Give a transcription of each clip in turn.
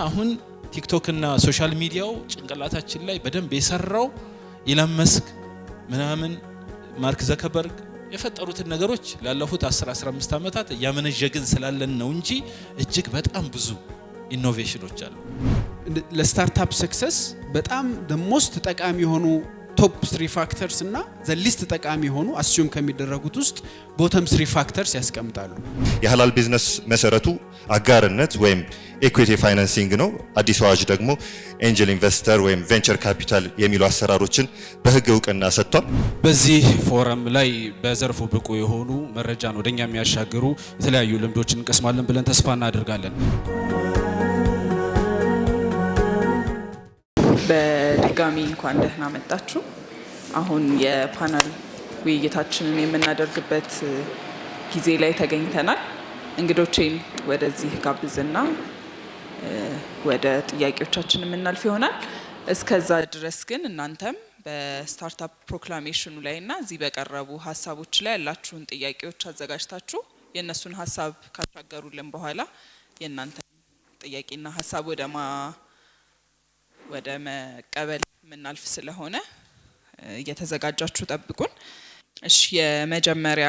አሁን ቲክቶክ እና ሶሻል ሚዲያው ጭንቅላታችን ላይ በደንብ የሰራው ኢላን መስክ ምናምን ማርክ ዘከርበርግ የፈጠሩትን ነገሮች ላለፉት 10-15 ዓመታት ያመነጀግን ስላለን ነው እንጂ እጅግ በጣም ብዙ ኢኖቬሽኖች አሉ። ለስታርታፕ ሰክሰስ በጣም the most ጠቃሚ የሆኑ ቶፕ 3 ፋክተርስ እና the least ጠቃሚ የሆኑ አስዩም ከሚደረጉት ውስጥ ቦተም 3 ፋክተርስ ያስቀምጣሉ። የሐላል ቢዝነስ መሰረቱ አጋርነት ወይም ኢኩዊቲ ፋይናንሲንግ ነው። አዲስ አዋጅ ደግሞ ኤንጀል ኢንቨስተር ወይም ቬንቸር ካፒታል የሚሉ አሰራሮችን በህግ እውቅና ሰጥቷል። በዚህ ፎረም ላይ በዘርፉ ብቁ የሆኑ መረጃን ወደኛ የሚያሻግሩ የተለያዩ ልምዶችን እንቀስማለን ብለን ተስፋ እናደርጋለን። በድጋሚ እንኳን ደህና መጣችሁ። አሁን የፓናል ውይይታችንን የምናደርግበት ጊዜ ላይ ተገኝተናል። እንግዶቼን ወደዚህ ጋብዝና ወደ ጥያቄዎቻችን የምናልፍ ይሆናል። እስከዛ ድረስ ግን እናንተም በስታርታፕ ፕሮክላሜሽኑ ላይና እዚህ በቀረቡ ሀሳቦች ላይ ያላችሁን ጥያቄዎች አዘጋጅታችሁ የእነሱን ሀሳብ ካሻገሩልን በኋላ የእናንተን ጥያቄና ሀሳብ ወደ መቀበል የምናልፍ ስለሆነ እየተዘጋጃችሁ ጠብቁን። እሺ፣ የመጀመሪያ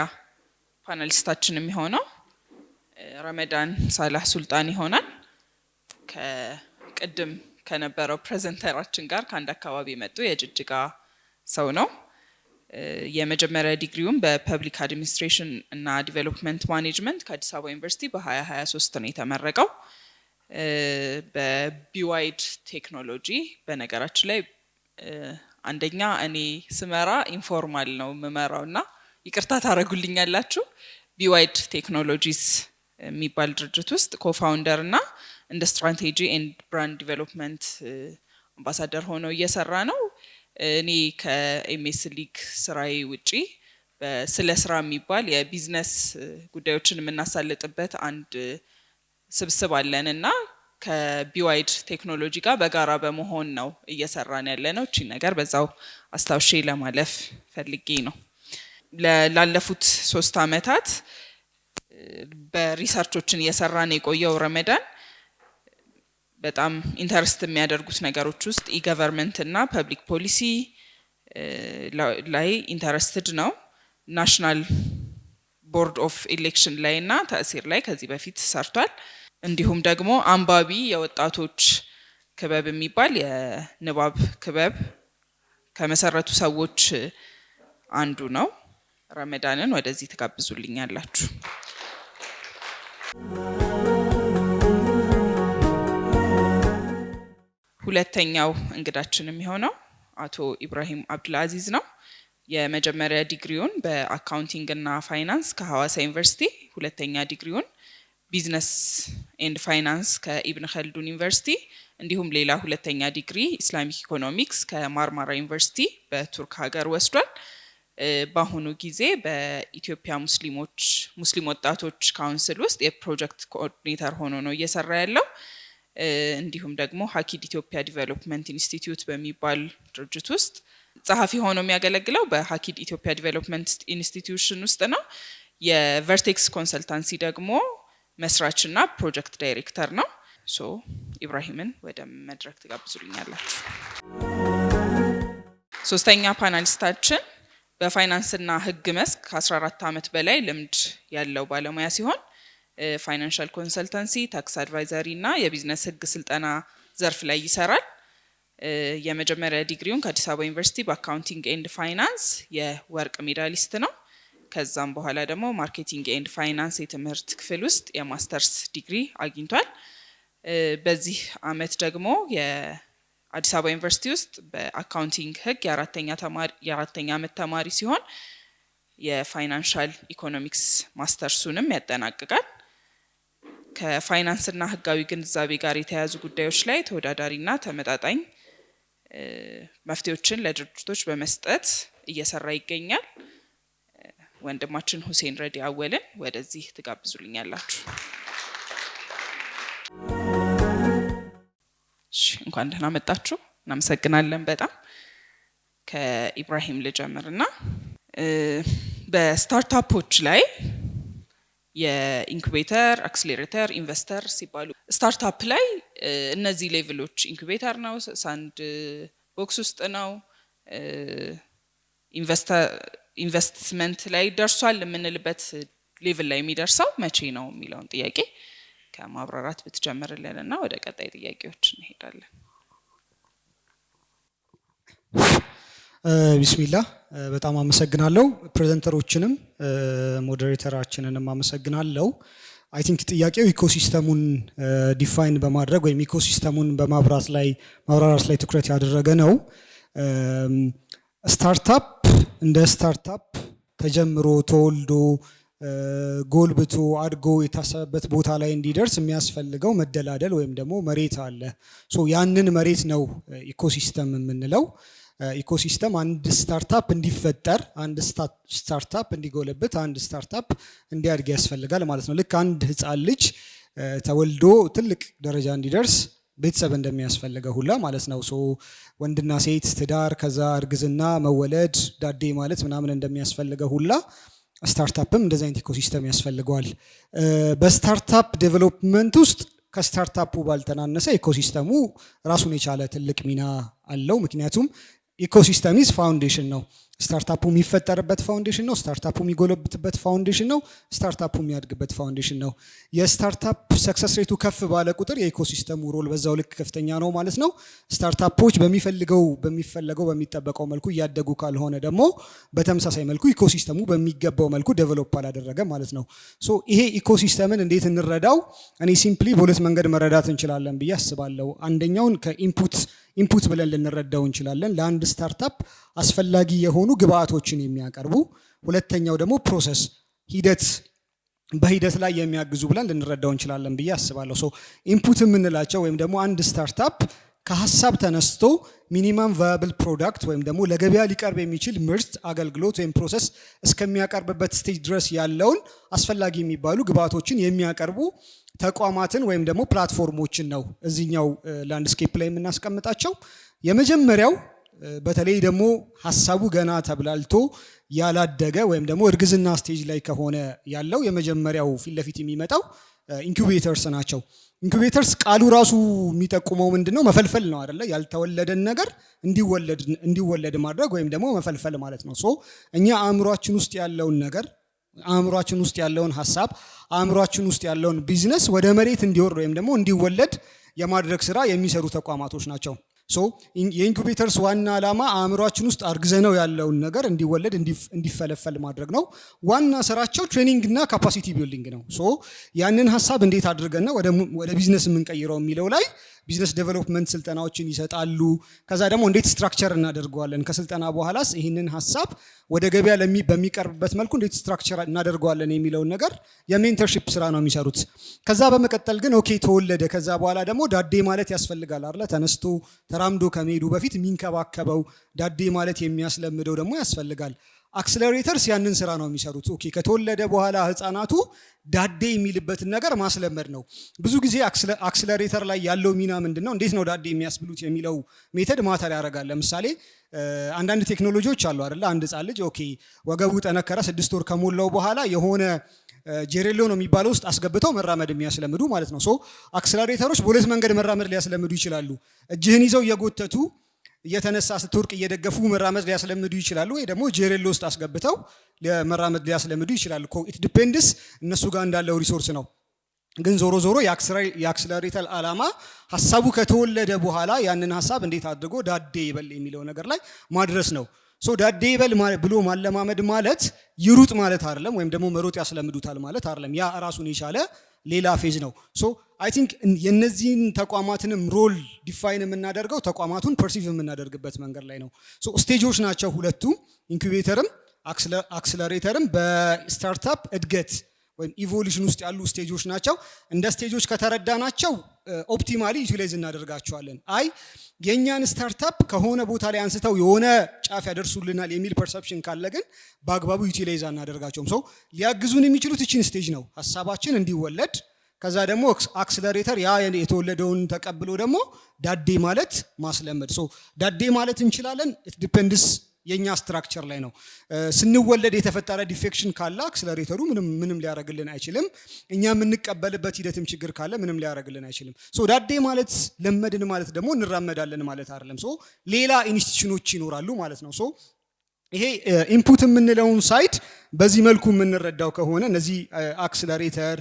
ፓናሊስታችን የሚሆነው ረመዳን ሳላህ ሱልጣን ይሆናል። ከቅድም ከነበረው ፕሬዘንተራችን ጋር ከአንድ አካባቢ የመጡ የጅጅጋ ሰው ነው። የመጀመሪያ ዲግሪውን በፐብሊክ አድሚኒስትሬሽን እና ዲቨሎፕመንት ማኔጅመንት ከአዲስ አበባ ዩኒቨርሲቲ በ2023 ነው የተመረቀው። በቢዋይድ ቴክኖሎጂ በነገራችን ላይ አንደኛ እኔ ስመራ ኢንፎርማል ነው የምመራውና ይቅርታ ታረጉልኛላችሁ። ቢዋይድ ቴክኖሎጂስ የሚባል ድርጅት ውስጥ ኮፋውንደር እና እንደ ስትራቴጂ ኤንድ ብራንድ ዲቨሎፕመንት አምባሳደር ሆኖ እየሰራ ነው። እኔ ከኤምኤስ ሊግ ስራዬ ውጪ ስለ ስራ የሚባል የቢዝነስ ጉዳዮችን የምናሳልጥበት አንድ ስብስብ አለን እና ከቢዋይድ ቴክኖሎጂ ጋር በጋራ በመሆን ነው እየሰራን ያለነው። እቺ ነገር በዛው አስታውሼ ለማለፍ ፈልጌ ነው። ላለፉት 3 አመታት በሪሰርቾችን እየሰራን የቆየው ረመዳን በጣም ኢንተረስት የሚያደርጉት ነገሮች ውስጥ ኢገቨርንመንት እና ፐብሊክ ፖሊሲ ላይ ኢንተረስትድ ነው። ናሽናል ቦርድ ኦፍ ኢሌክሽን ላይ እና ተእሲር ላይ ከዚህ በፊት ሰርቷል። እንዲሁም ደግሞ አንባቢ የወጣቶች ክበብ የሚባል የንባብ ክበብ ከመሰረቱ ሰዎች አንዱ ነው። ረመዳንን ወደዚህ ተጋብዙልኛላችሁ። ሁለተኛው እንግዳችን የሚሆነው አቶ ኢብራሂም አብዱልአዚዝ ነው። የመጀመሪያ ዲግሪውን በአካውንቲንግ እና ፋይናንስ ከሐዋሳ ዩኒቨርሲቲ፣ ሁለተኛ ዲግሪውን ቢዝነስ ኤንድ ፋይናንስ ከኢብን ኸልዱን ዩኒቨርሲቲ እንዲሁም ሌላ ሁለተኛ ዲግሪ ኢስላሚክ ኢኮኖሚክስ ከማርማራ ዩኒቨርሲቲ በቱርክ ሀገር ወስዷል። በአሁኑ ጊዜ በኢትዮጵያ ሙስሊም ወጣቶች ካውንስል ውስጥ የፕሮጀክት ኮኦርዲኔተር ሆኖ ነው እየሰራ ያለው። እንዲሁም ደግሞ ሀኪድ ኢትዮጵያ ዲቨሎፕመንት ኢንስቲትዩት በሚባል ድርጅት ውስጥ ጸሐፊ ሆኖ የሚያገለግለው በሀኪድ ኢትዮጵያ ዲቨሎፕመንት ኢንስቲትዩሽን ውስጥ ነው። የቨርቴክስ ኮንሰልታንሲ ደግሞ መስራችና ፕሮጀክት ዳይሬክተር ነው። ኢብራሂምን ወደ መድረክ ትጋብዙልኛላችሁ። ሶስተኛ ፓናሊስታችን በፋይናንስና ህግ መስክ ከ14 ዓመት በላይ ልምድ ያለው ባለሙያ ሲሆን ፋይናንሻል ኮንሰልታንሲ፣ ታክስ አድቫይዘሪ እና የቢዝነስ ህግ ስልጠና ዘርፍ ላይ ይሰራል። የመጀመሪያ ዲግሪውን ከአዲስ አበባ ዩኒቨርሲቲ በአካውንቲንግ ኤንድ ፋይናንስ የወርቅ ሜዳሊስት ነው። ከዛም በኋላ ደግሞ ማርኬቲንግ ኤንድ ፋይናንስ የትምህርት ክፍል ውስጥ የማስተርስ ዲግሪ አግኝቷል። በዚህ አመት ደግሞ የአዲስ አበባ ዩኒቨርሲቲ ውስጥ በአካውንቲንግ ህግ የአራተኛ አመት ተማሪ ሲሆን የፋይናንሻል ኢኮኖሚክስ ማስተርሱንም ያጠናቅቃል። ከፋይናንስና ህጋዊ ግንዛቤ ጋር የተያያዙ ጉዳዮች ላይ ተወዳዳሪና ተመጣጣኝ መፍትሄዎችን ለድርጅቶች በመስጠት እየሰራ ይገኛል። ወንድማችን ሁሴን ረዲ አወልን ወደዚህ ትጋብዙልኛላችሁ። እንኳን ደህና መጣችሁ። እናመሰግናለን በጣም። ከኢብራሂም ልጀምርና በስታርታፖች ላይ የኢንኩቤተር፣ አክስሌሬተር፣ ኢንቨስተር ሲባሉ ስታርታፕ ላይ እነዚህ ሌቭሎች ኢንኩቤተር ነው፣ ሳንድ ቦክስ ውስጥ ነው፣ ኢንቨስትመንት ላይ ደርሷል የምንልበት ሌቭል ላይ የሚደርሰው መቼ ነው የሚለውን ጥያቄ ከማብራራት ብትጀምርልንና ወደ ቀጣይ ጥያቄዎች እንሄዳለን። ቢስሚላህ በጣም አመሰግናለሁ። ፕሬዘንተሮችንም ሞዴሬተራችንንም አመሰግናለሁ። አይ ቲንክ ጥያቄው ኢኮሲስተሙን ዲፋይን በማድረግ ወይም ኢኮሲስተሙን በማብራራት ላይ ትኩረት ያደረገ ነው። ስታርታፕ እንደ ስታርታፕ ተጀምሮ ተወልዶ ጎልብቶ አድጎ የታሰበበት ቦታ ላይ እንዲደርስ የሚያስፈልገው መደላደል ወይም ደግሞ መሬት አለ። ሶ ያንን መሬት ነው ኢኮሲስተም የምንለው። ኢኮሲስተም አንድ ስታርታፕ እንዲፈጠር፣ አንድ ስታርታፕ እንዲጎለብት፣ አንድ ስታርታፕ እንዲያድግ ያስፈልጋል ማለት ነው። ልክ አንድ ህፃን ልጅ ተወልዶ ትልቅ ደረጃ እንዲደርስ ቤተሰብ እንደሚያስፈልገው ሁላ ማለት ነው። ሶ ወንድና ሴት፣ ትዳር፣ ከዛ እርግዝና፣ መወለድ፣ ዳዴ ማለት ምናምን እንደሚያስፈልገው ሁላ ስታርታፕም እንደዚህ አይነት ኢኮሲስተም ያስፈልገዋል። በስታርታፕ ዴቨሎፕመንት ውስጥ ከስታርታፑ ባልተናነሰ ኢኮሲስተሙ ራሱን የቻለ ትልቅ ሚና አለው። ምክንያቱም ኢኮሲስተም ኢዝ ፋውንዴሽን ነው። ስታርታፑ የሚፈጠርበት ፋውንዴሽን ነው። ስታርታፑ የሚጎለብትበት ፋውንዴሽን ነው። ስታርታፑ የሚያድግበት ፋውንዴሽን ነው። የስታርታፕ ሰክሰስ ሬቱ ከፍ ባለ ቁጥር የኢኮሲስተሙ ሮል በዛው ልክ ከፍተኛ ነው ማለት ነው። ስታርታፖች በሚጠበቀው መልኩ እያደጉ ካልሆነ ደግሞ በተመሳሳይ መልኩ ኢኮሲስተሙ በሚገባው መልኩ ዴቨሎፕ አላደረገ ማለት ነው። ሶ ይሄ ኢኮሲስተምን እንዴት እንረዳው? እኔ ሲምፕሊ በሁለት መንገድ መረዳት እንችላለን ብዬ አስባለሁ። አንደኛውን ኢንፑት ብለን ልንረዳው እንችላለን፣ ለአንድ ስታርታፕ አስፈላጊ የሆኑ ግብአቶችን የሚያቀርቡ። ሁለተኛው ደግሞ ፕሮሰስ በሂደት ላይ የሚያግዙ ብለን ልንረዳው እንችላለን ብዬ አስባለሁ። ሶ ኢንፑት የምንላቸው ወይም ደግሞ አንድ ስታርታፕ ከሀሳብ ተነስቶ ሚኒመም ቫያብል ፕሮዳክት ወይም ደግሞ ለገበያ ሊቀርብ የሚችል ምርት፣ አገልግሎት ወይም ፕሮሰስ እስከሚያቀርብበት ስቴጅ ድረስ ያለውን አስፈላጊ የሚባሉ ግብአቶችን የሚያቀርቡ ተቋማትን ወይም ደግሞ ፕላትፎርሞችን ነው እዚህኛው ላንድስኬፕ ላይ የምናስቀምጣቸው። የመጀመሪያው በተለይ ደግሞ ሀሳቡ ገና ተብላልቶ ያላደገ ወይም ደግሞ እርግዝና ስቴጅ ላይ ከሆነ ያለው የመጀመሪያው ፊት ለፊት የሚመጣው ኢንኩቤተርስ ናቸው። ኢንኩቤተርስ ቃሉ ራሱ የሚጠቁመው ምንድነው? መፈልፈል ነው አይደለ? ያልተወለደን ነገር እንዲወለድ ማድረግ ወይም ደግሞ መፈልፈል ማለት ነው። ሶ እኛ አእምሯችን ውስጥ ያለውን ነገር፣ አእምሯችን ውስጥ ያለውን ሀሳብ፣ አእምሯችን ውስጥ ያለውን ቢዝነስ ወደ መሬት እንዲወርድ ወይም ደግሞ እንዲወለድ የማድረግ ስራ የሚሰሩ ተቋማቶች ናቸው። ሶ የኢንኩቤተርስ ዋና ዓላማ አእምሯችን ውስጥ አርግዘነው ያለውን ነገር እንዲወለድ እንዲፈለፈል ማድረግ ነው። ዋና ስራቸው ትሬኒንግ እና ካፓሲቲ ቢልዲንግ ነው። ሶ ያንን ሀሳብ እንዴት አድርገን ነው ወደ ቢዝነስ የምንቀይረው የሚለው ላይ ቢዝነስ ዴቨሎፕመንት ስልጠናዎችን ይሰጣሉ። ከዛ ደግሞ እንዴት ስትራክቸር እናደርገዋለን፣ ከስልጠና በኋላስ ይህንን ሀሳብ ወደ ገበያ በሚቀርብበት መልኩ እንዴት ስትራክቸር እናደርገዋለን የሚለውን ነገር የሜንተርሺፕ ስራ ነው የሚሰሩት። ከዛ በመቀጠል ግን ኦኬ ተወለደ፣ ከዛ በኋላ ደግሞ ዳዴ ማለት ያስፈልጋል አይደለ? ተነስቶ ተራምዶ ከመሄዱ በፊት የሚንከባከበው ዳዴ ማለት የሚያስለምደው ደግሞ ያስፈልጋል። አክስለሬተርስ ያንን ስራ ነው የሚሰሩት። ኦኬ ከተወለደ በኋላ ህፃናቱ ዳዴ የሚልበትን ነገር ማስለመድ ነው። ብዙ ጊዜ አክስለሬተር ላይ ያለው ሚና ምንድነው? እንዴት ነው ዳዴ የሚያስብሉት የሚለው ሜተድ ማተር ያደርጋል። ለምሳሌ አንዳንድ ቴክኖሎጂዎች አሉ አይደለ? አንድ ህፃን ልጅ ኦኬ ወገቡ ጠነከረ 6 ወር ከሞላው በኋላ የሆነ ጄሬሎ ነው የሚባለው ውስጥ አስገብተው መራመድ የሚያስለምዱ ማለት ነው። ሶ አክስለሬተሮች በሁለት መንገድ መራመድ ሊያስለምዱ ይችላሉ። እጅህን ይዘው እየጎተቱ እየተነሳ ስትወርቅ እየደገፉ መራመድ ሊያስለምዱ ይችላሉ፣ ወይ ደግሞ ጄሬሎ ውስጥ አስገብተው መራመድ ሊያስለምዱ ይችላሉ። ኢት ዲፔንድስ እነሱ ጋር እንዳለው ሪሶርስ ነው። ግን ዞሮ ዞሮ የአክስለሬተር ዓላማ ሀሳቡ ከተወለደ በኋላ ያንን ሀሳብ እንዴት አድርጎ ዳዴ ይበል የሚለው ነገር ላይ ማድረስ ነው። ሶ ዳዴ ይበል ብሎ ማለማመድ ማለት ይሩጥ ማለት አይደለም፣ ወይም ደግሞ መሮጥ ያስለምዱታል ማለት አይደለም። ያ ራሱን የቻለ ሌላ ፌዝ ነው። ሶ አይ ቲንክ የነዚህን ተቋማትንም ሮል ዲፋይን የምናደርገው ተቋማቱን ፐርሲቭ የምናደርግበት መንገድ ላይ ነው። ሶ ስቴጆች ናቸው ሁለቱም፣ ኢንኩቤተርም አክስለሬተርም በስታርታፕ እድገት ወይም ኢቮሉሽን ውስጥ ያሉ ስቴጆች ናቸው። እንደ ስቴጆች ከተረዳናቸው ኦፕቲማሊ ዩቲላይዝ እናደርጋቸዋለን። አይ የኛን ስታርታፕ ከሆነ ቦታ ላይ አንስተው የሆነ ጫፍ ያደርሱልናል የሚል ፐርሰፕሽን ካለ ግን በአግባቡ ዩቲላይዝ አናደርጋቸውም። ሰው ሊያግዙን የሚችሉት እቺን ስቴጅ ነው፣ ሀሳባችን እንዲወለድ። ከዛ ደግሞ አክስለሬተር ያ የተወለደውን ተቀብሎ ደግሞ ዳዴ ማለት ማስለመድ። ሶ ዳዴ ማለት እንችላለን። ኢት ዲፔንድስ የኛ ስትራክቸር ላይ ነው። ስንወለድ የተፈጠረ ዲፌክሽን ካለ አክሰለሬተሩ ምንም ሊያደርግልን አይችልም። እኛ የምንቀበልበት ሂደትም ችግር ካለ ምንም ሊያደርግልን አይችልም። ሶ ዳዴ ማለት ለመድን ማለት ደግሞ እንራመዳለን ማለት አይደለም። ሶ ሌላ ኢንስቲትዩሽኖች ይኖራሉ ማለት ነው። ሶ ይሄ ኢንፑት የምንለውን ሳይድ በዚህ መልኩ የምንረዳው ከሆነ እነዚህ አክሰለሬተር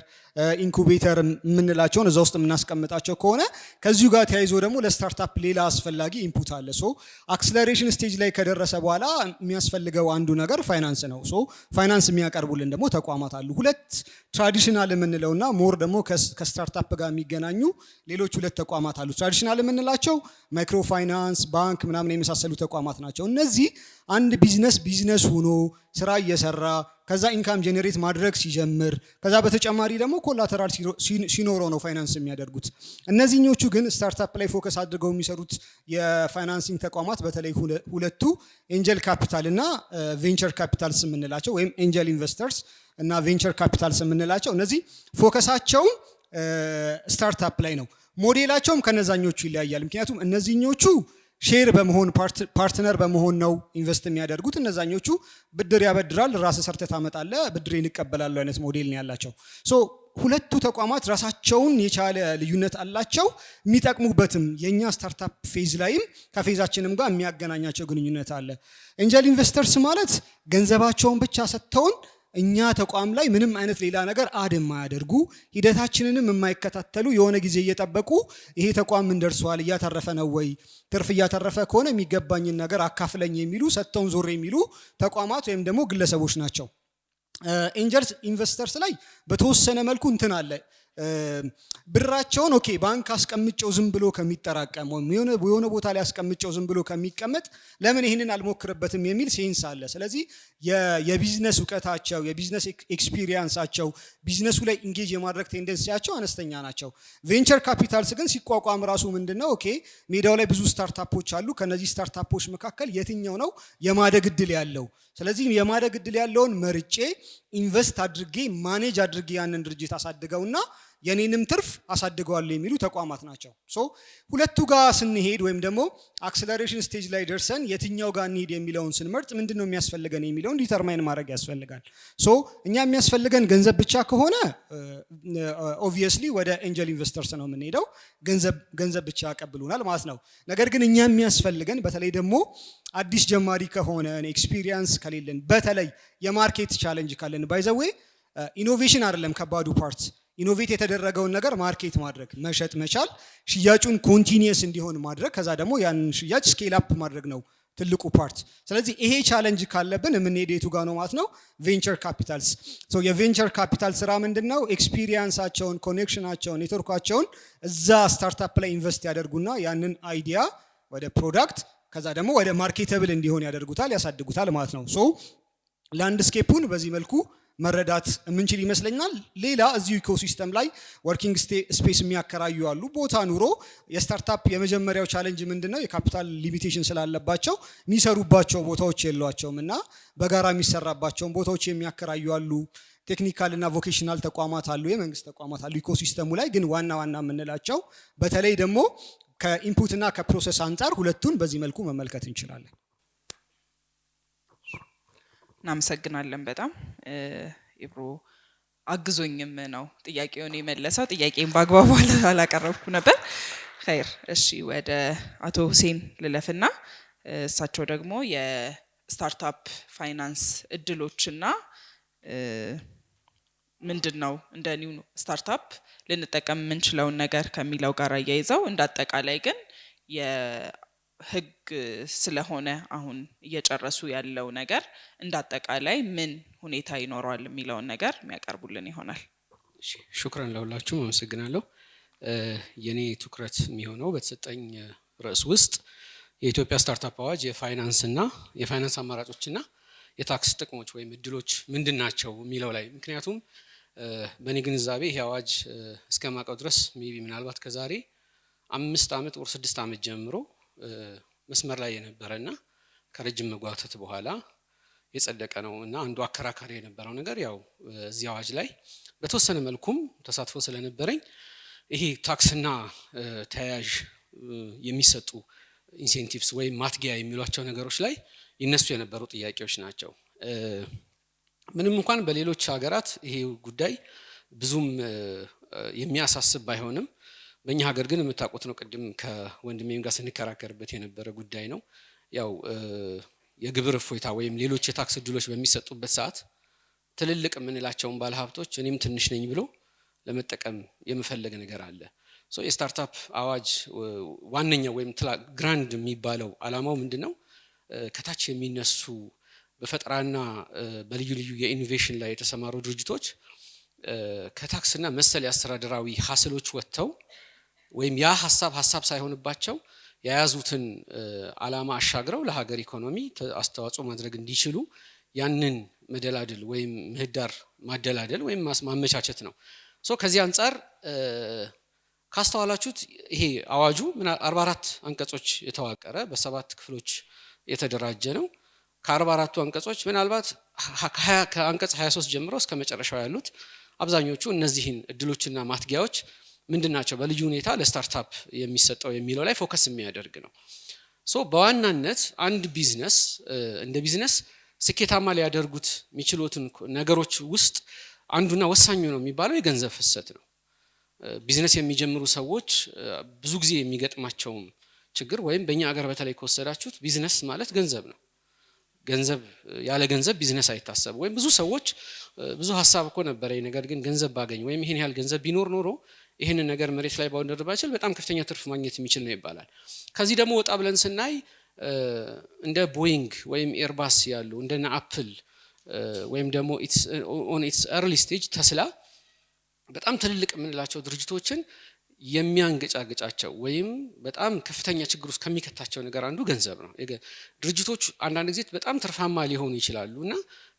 ኢንኩቤተር የምንላቸውን እዛ ውስጥ የምናስቀምጣቸው ከሆነ ከዚሁ ጋር ተያይዞ ደግሞ ለስታርታፕ ሌላ አስፈላጊ ኢንፑት አለ። ሶ አክሰለሬሽን ስቴጅ ላይ ከደረሰ በኋላ የሚያስፈልገው አንዱ ነገር ፋይናንስ ነው። ሶ ፋይናንስ የሚያቀርቡልን ደግሞ ተቋማት አሉ። ሁለት ትራዲሽናል የምንለውና ሞር ደግሞ ከስታርታፕ ጋር የሚገናኙ ሌሎች ሁለት ተቋማት አሉ። ትራዲሽናል የምንላቸው ማይክሮ ፋይናንስ፣ ባንክ ምናምን የመሳሰሉ ተቋማት ናቸው። እነዚህ አንድ ቢዝነስ ሆኖ ስራ እየሰራ ከዛ ኢንካም ጄኔሬት ማድረግ ሲጀምር ከዛ በተጨማሪ ደግሞ ኮላተራል ሲኖረው ነው ፋይናንስ የሚያደርጉት። እነዚህኞቹ ግን ስታርታፕ ላይ ፎከስ አድርገው የሚሰሩት የፋይናንሲንግ ተቋማት በተለይ ሁለቱ ኤንጀል ካፒታል እና ቬንቸር ካፒታልስ የምንላቸው ወይም ኤንጀል ኢንቨስተርስ እና ቬንቸር ካፒታልስ የምንላቸው እነዚህ ፎከሳቸውም ስታርታፕ ላይ ነው። ሞዴላቸውም ከነዛኞቹ ይለያያል። ምክንያቱም እነዚህኞቹ ሼር በመሆን ፓርትነር በመሆን ነው ኢንቨስት የሚያደርጉት። እነዛኞቹ ብድር ያበድራል፣ ራስ ሰርተህ ታመጣለህ፣ ብድሬን ይቀበላል አይነት ሞዴል ነው ያላቸው። ሶ ሁለቱ ተቋማት ራሳቸውን የቻለ ልዩነት አላቸው። የሚጠቅሙበትም የኛ ስታርታፕ ፌዝ ላይም ከፌዛችንም ጋር የሚያገናኛቸው ግንኙነት አለ። ኤንጀል ኢንቨስተርስ ማለት ገንዘባቸውን ብቻ ሰጥተውን እኛ ተቋም ላይ ምንም አይነት ሌላ ነገር አድ የማያደርጉ ሂደታችንንም የማይከታተሉ የሆነ ጊዜ እየጠበቁ ይሄ ተቋም ምን ደርሷል፣ እያተረፈ ነው ወይ፣ ትርፍ እያተረፈ ከሆነ የሚገባኝን ነገር አካፍለኝ የሚሉ ሰጥተውን ዞር የሚሉ ተቋማት ወይም ደግሞ ግለሰቦች ናቸው። ኤንጀል ኢንቨስተርስ ላይ በተወሰነ መልኩ እንትን አለ። ብራቸውን ኦኬ ባንክ አስቀምጨው ዝም ብሎ ከሚጠራቀም ወይም የሆነ ቦታ ላይ አስቀምጨው ዝም ብሎ ከሚቀመጥ ለምን ይህንን አልሞክርበትም የሚል ሴንስ አለ። ስለዚህ የቢዝነስ እውቀታቸው የቢዝነስ ኤክስፒሪየንሳቸው ቢዝነሱ ላይ ኢንጌጅ የማድረግ ቴንደንሲያቸው አነስተኛ ናቸው። ቬንቸር ካፒታልስ ግን ሲቋቋም ራሱ ምንድነው ኦኬ ሜዳው ላይ ብዙ ስታርታፖች አሉ። ከነዚህ ስታርታፖች መካከል የትኛው ነው የማደግ እድል ያለው? ስለዚህ የማደግ እድል ያለውን መርጬ ኢንቨስት አድርጌ ማኔጅ አድርጌ ያንን ድርጅት አሳድገውና የኔንም ትርፍ አሳድገዋለሁ የሚሉ ተቋማት ናቸው። ሶ ሁለቱ ጋር ስንሄድ ወይም ደግሞ አክሰለሬሽን ስቴጅ ላይ ደርሰን የትኛው ጋር እንሂድ የሚለውን ስንመርጥ ምንድነው የሚያስፈልገን የሚለውን ዲተርማይን ማድረግ ያስፈልጋል። ሶ እኛ የሚያስፈልገን ገንዘብ ብቻ ከሆነ ኦብቪየስሊ ወደ ኤንጀል ኢንቨስተርስ ነው የምንሄደው። ገንዘብ ብቻ ያቀብሉናል ማለት ነው። ነገር ግን እኛ የሚያስፈልገን በተለይ ደግሞ አዲስ ጀማሪ ከሆነ ኤክስፒሪየንስ ከሌለን በተለይ የማርኬት ቻሌንጅ ካለን ባይዘዌ ኢኖቬሽን አይደለም ከባዱ ፓርት። ኢኖቬት የተደረገውን ነገር ማርኬት ማድረግ መሸጥ መቻል፣ ሽያጩን ኮንቲኒየስ እንዲሆን ማድረግ፣ ከዛ ደግሞ ያንን ሽያጭ ስኬል አፕ ማድረግ ነው ትልቁ ፓርት። ስለዚህ ይሄ ቻሌንጅ ካለብን የምንሄደው የቱ ጋር ነው ማለት ነው? ቬንቸር ካፒታልስ። ሶ የቬንቸር ካፒታል ስራ ምንድነው? ኤክስፒሪየንሳቸውን፣ ኮኔክሽናቸውን፣ ኔትወርካቸውን እዛ ስታርታፕ ላይ ኢንቨስት ያደርጉና ያንን አይዲያ ወደ ፕሮዳክት ከዛ ደግሞ ወደ ማርኬተብል እንዲሆን ያደርጉታል፣ ያሳድጉታል ማለት ነው። ሶ ላንድስኬፑን በዚህ መልኩ መረዳት የምንችል ይመስለኛል። ሌላ እዚሁ ኢኮሲስተም ላይ ወርኪንግ ስፔስ የሚያከራዩ አሉ። ቦታ ኑሮ የስታርታፕ የመጀመሪያው ቻሌንጅ ምንድነው? የካፒታል ሊሚቴሽን ስላለባቸው የሚሰሩባቸው ቦታዎች የሏቸውም እና በጋራ የሚሰራባቸውን ቦታዎች የሚያከራዩ አሉ። ቴክኒካል እና ቮኬሽናል ተቋማት አሉ፣ የመንግስት ተቋማት አሉ ኢኮሲስተሙ ላይ። ግን ዋና የምንላቸው በተለይ ደግሞ ከኢንፑት እና ከፕሮሰስ አንጻር ሁለቱን በዚህ መልኩ መመልከት እንችላለን። እናመሰግናለን በጣም ኢብሮ አግዞኝም ነው ጥያቄውን የመለሰው። ጥያቄን በአግባቡ አላቀረብኩ ነበር። ኸይር እሺ፣ ወደ አቶ ሁሴን ልለፍና እሳቸው ደግሞ የስታርታፕ ፋይናንስ እድሎችና ምንድነው እንደ ኒው ስታርታፕ ልንጠቀም የምንችለውን ነገር ከሚለው ጋር አያይዘው እንዳጠቃላይ ግን የህግ ስለሆነ አሁን እየጨረሱ ያለው ነገር እንዳጠቃላይ ምን ሁኔታ ይኖረዋል የሚለውን ነገር የሚያቀርቡልን ይሆናል። ሹክራን ለሁላችሁም አመሰግናለሁ። የኔ ትኩረት የሚሆነው በተሰጠኝ ርዕስ ውስጥ የኢትዮጵያ ስታርታፕ አዋጅ የፋይናንስ አማራጮችና የታክስ ጥቅሞች ወይም እድሎች ምንድናቸው የሚለው ላይ ምክንያቱም በእኔ ግንዛቤ ይሄ አዋጅ እስከማውቀው ድረስ ሜቢ ምናልባት ከዛሬ 5 ዓመት ወር 6 ዓመት ጀምሮ መስመር ላይ የነበረና ከረጅም መጓተት በኋላ የጸደቀ ነው እና አንዱ አከራካሪ የነበረው ነገር ያው እዚህ አዋጅ ላይ በተወሰነ መልኩም ተሳትፎ ስለነበረኝ ይሄ ታክስና ተያያዥ የሚሰጡ ኢንሴንቲቭስ ወይም ማትጊያ የሚሏቸው ነገሮች ላይ ይነሱ የነበሩ ጥያቄዎች ናቸው። ምንም እንኳን በሌሎች ሀገራት ይሄ ጉዳይ ብዙም የሚያሳስብ ባይሆንም በእኛ ሀገር ግን የምታውቁት ነው። ቅድም ከወንድሜም ጋር ስንከራከርበት የነበረ ጉዳይ ነው። ያው የግብር እፎይታ ወይም ሌሎች የታክስ እድሎች በሚሰጡበት ሰዓት ትልልቅ የምንላቸውን ባለሀብቶች እኔም ትንሽ ነኝ ብሎ ለመጠቀም የመፈለግ ነገር አለ። የስታርታፕ አዋጅ ዋነኛው ወይም ግራንድ የሚባለው አላማው ምንድነው? ከታች የሚነሱ በፈጠራና በልዩ ልዩ የኢኖቬሽን ላይ የተሰማሩ ድርጅቶች ከታክስና መሰል የአስተዳደራዊ ሀስሎች ወጥተው ወይም ያ ሀሳብ ሳይሆንባቸው የያዙትን አላማ አሻግረው ለሀገር ኢኮኖሚ አስተዋጽኦ ማድረግ እንዲችሉ ያንን መደላደል ወይም ምህዳር ማደላደል ወይም ማመቻቸት ነው። ከዚህ አንፃር ካስተዋላችሁት ይሄ አዋጁ 44 አንቀጾች የተዋቀረ በ7 ክፍሎች የተደራጀ ነው። ከ44ቱ አንቀጾች ምናልባት ከአንቀጽ 23 ጀምሮ እስከ መጨረሻው ያሉት አብዛኞቹ እነዚህን እድሎችና ማትጊያዎች ምንድናቸው በልዩ ሁኔታ ለስታርታፕ የሚሰጠው የሚለው ላይ ፎከስ የሚያደርግ ነው። በዋናነት አንድ ቢዝነስ እንደ ቢዝነስ ስኬታማ ሊያደርጉት የሚችሉትን ነገሮች ውስጥ አንዱና ወሳኙ ነው የሚባለው የገንዘብ ፍሰት ነው። ቢዝነስ የሚጀምሩ ሰዎች ብዙ ጊዜ የሚገጥማቸው ችግር ወይም በእኛ ሀገር በተለይ ከወሰዳችሁት ቢዝነስ ማለት ገንዘብ ነው። ገንዘብ ያለ ገንዘብ ቢዝነስ አይታሰብም። ወይም ብዙ ሰዎች ብዙ ሀሳብ እኮ ነበር ነገር ግን ገንዘብ ባገኝ ወይም ይሄን ያህል ገንዘብ ቢኖር ኖሮ ይሄን ነገር መሬት ላይ ባወንደር ባይችል በጣም ከፍተኛ ትርፍ ማግኘት የሚችል ነው ይባላል። ከዚህ ደግሞ ወጣ ብለን ስናይ እንደ ቦይንግ ወይም ኤርባስ ያሉ እንደና አፕል ወይም ደግሞ ኢትስ ኤርሊ ስቴጅ ተስላ በጣም ትልልቅ የምንላቸው ድርጅቶችን የሚያንገጫግጫቸው ወይም በጣም ከፍተኛ ችግር ውስጥ ከሚከታቸው ነገር አንዱ ገንዘብ ነው። ድርጅቶች አንዳንድ ጊዜ በጣም ትርፋማ ሊሆኑ ይችላሉና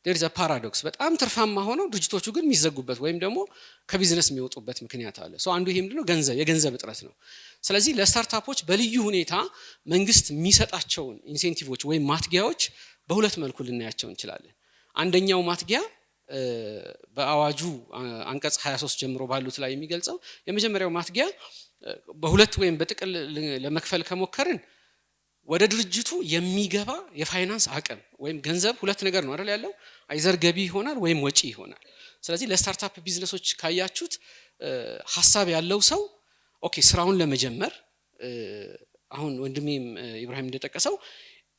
there is a paradox በጣም ትርፋማ ሆነው ድርጅቶቹ ግን የሚዘጉበት ወይም ደግሞ ከቢዝነስ የሚወጡበት ምክንያት አለ። አንዱ ይሄ ምንድነው? የገንዘብ እጥረት ነው። ስለዚህ ለስታርታፖች በልዩ ሁኔታ መንግስት የሚሰጣቸውን ኢንሴንቲቮች ወይም ማትጊያዎች በሁለት መልኩ ልናያቸው እንችላለን። አንደኛው ማትጊያ በአዋጁ አንቀጽ 23 ጀምሮ ባሉት ላይ የሚገልጸው የመጀመሪያው ማትጊያ በሁለት ወይም በጥቅል ለመክፈል ከሞከርን ወደ ድርጅቱ የሚገባ የፋይናንስ አቅም ወይም ገንዘብ ሁለት ነገር ነው አይደል ያለው፣ አይዘር ገቢ ይሆናል ወይም ወጪ ይሆናል። ስለዚህ ለስታርታፕ ቢዝነሶች ካያችሁት ሐሳብ ያለው ሰው ኦኬ ስራውን ለመጀመር አሁን ወንድሜም ኢብራሂም እንደጠቀሰው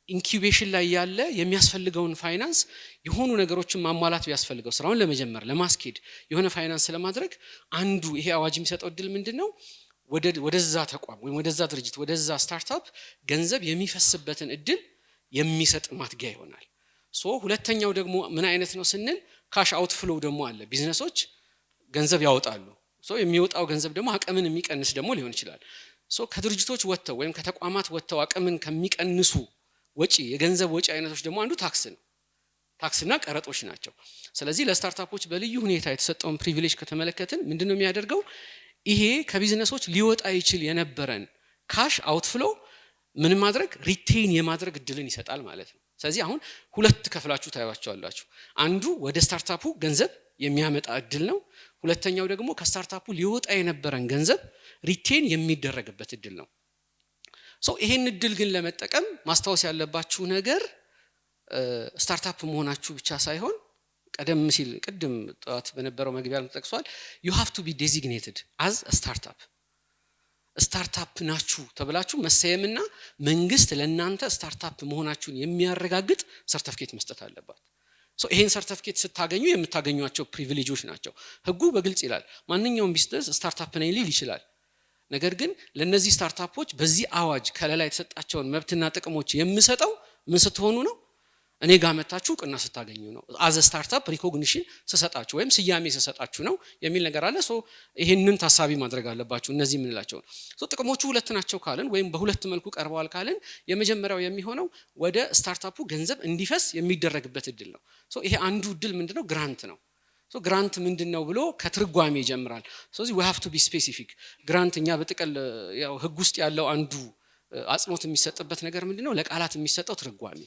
ኢንኩቤሽን ላይ ያለ የሚያስፈልገውን ፋይናንስ የሆኑ ነገሮችን ማሟላት ቢያስፈልገው ስራውን ለመጀመር ለማስኬድ የሆነ ፋይናንስ ለማድረግ አንዱ ይሄ አዋጅ የሚሰጠው እድል ምንድነው? ወደዛ ተቋም ወይም ወደዛ ድርጅት ወደዛ ስታርታፕ ገንዘብ የሚፈስበትን እድል የሚሰጥ ማትጊያ ይሆናል። ሁለተኛው ደግሞ ምን አይነት ነው ስንል ካሽ አውት ፍሎ ደግሞ አለ። ቢዝነሶች ገንዘብ ያወጣሉ። የሚወጣው ገንዘብ ደግሞ አቅምን የሚቀንስ ደግሞ ሊሆን ይችላል። ከድርጅቶች ወጥተው ወይም ከተቋማት ወጥተው አቅምን ከሚቀንሱ ወጪ የገንዘብ ወጪ አይነቶች ደግሞ አንዱ ታክስ ነው። ታክስና ቀረጦች ናቸው። ስለዚህ ለስታርታፖች በልዩ ሁኔታ የተሰጠውን ፕሪቪሌጅ ከተመለከትን ምንድነው የሚያደርገው? ይሄ ከቢዝነሶች ሊወጣ ይችል የነበረን ካሽ አውትፍሎ ምን ማድረግ ሪቴይን የማድረግ እድልን ይሰጣል ማለት ነው። ስለዚህ አሁን ሁለት ከፍላችሁ ታያዋቸዋላችሁ። አንዱ ወደ ስታርታፑ ገንዘብ የሚያመጣ እድል ነው። ሁለተኛው ደግሞ ከስታርታፑ ሊወጣ የነበረን ገንዘብ ሪቴይን የሚደረግበት እድል ነው። ይሄን እድል ግን ለመጠቀም ማስታወስ ያለባችሁ ነገር ስታርታፕ መሆናችሁ ብቻ ሳይሆን ቀደም ሲል ቅድም ጣት በነበረው መግቢያ ላይ ተጠቅሷል you have to be designated as a ስታርታፕ ናችሁ ተብላችሁ መሰየምና መንግስት ለእናንተ ስታርታፕ መሆናችሁን የሚያረጋግጥ ሰርቲፊኬት መስጠት አለባት። ይሄን ሰርቲፊኬት ስታገኙ የምታገኙአቸው ፕሪቪሌጆች ናቸው። ህጉ በግልጽ ይላል ማንኛውም ቢዝነስ ስታርታፕ ነኝ ሊል ይችላል። ነገር ግን ለነዚህ ስታርታፖች በዚህ አዋጅ ከለላ የተሰጣቸውን መብትና ጥቅሞች የምሰጠው ምን ስትሆኑ ነው? እኔ ጋር መጣችሁ ቅና ስታገኙ ነው። አዘ ስታርታፕ ሪኮግኒሽን ስሰጣችሁ ወይም ስያሜ ስሰጣችሁ ነው የሚል ነገር አለ። ይሄንን ታሳቢ ማድረግ አለባችሁ። እነዚህ ምን ላቸው ጥቅሞቹ ሁለት ናቸው ካልን ወይም በሁለት መልኩ ቀርበዋል ካልን የመጀመሪያው የሚሆነው ወደ ስታርታፑ ገንዘብ እንዲፈስ የሚደረግበት እድል ነው። ይሄ አንዱ እድል ምንድነው? ግራንት ነው። ግራንት ምንድነው ብሎ ከትርጓሜ ይጀምራል። ስለዚህ we have to be specific ግራንት እኛ በጥቅል ያው ህግ ውስጥ ያለው አንዱ አጽንኦት የሚሰጥበት ነገር ምንድነው? ለቃላት የሚሰጠው ትርጓሜ።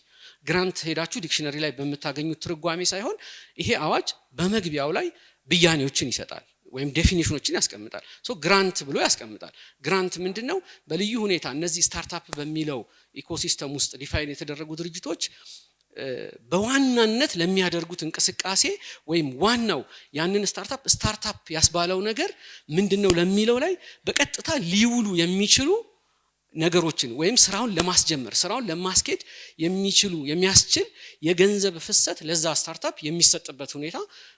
ግራንት ሄዳችሁ ዲክሽነሪ ላይ በመታገኙት ትርጓሜ ሳይሆን ይሄ አዋጅ በመግቢያው ላይ ብያኔዎችን ይሰጣል ወይም ዴፊኒሽኖችን ያስቀምጣል። ግራንት ብሎ ያስቀምጣል። ግራንት ምንድነው? በልዩ ሁኔታ እነዚህ ስታርታፕ በሚለው ኢኮሲስተም ውስጥ ዲፋይን የተደረጉ ድርጅቶች በዋናነት ለሚያደርጉት እንቅስቃሴ ወይም ዋናው ያንን ስታርታፕ ያስባለው ነገር ምንድነው ለሚለው ላይ በቀጥታ ሊውሉ የሚችሉ ነገሮችን ወይም ስራውን ለማስጀመር ስራውን ለማስኬድ የሚያስችል የገንዘብ ፍሰት ለዛ ስታርታፕ የሚሰጥበት ሁኔታ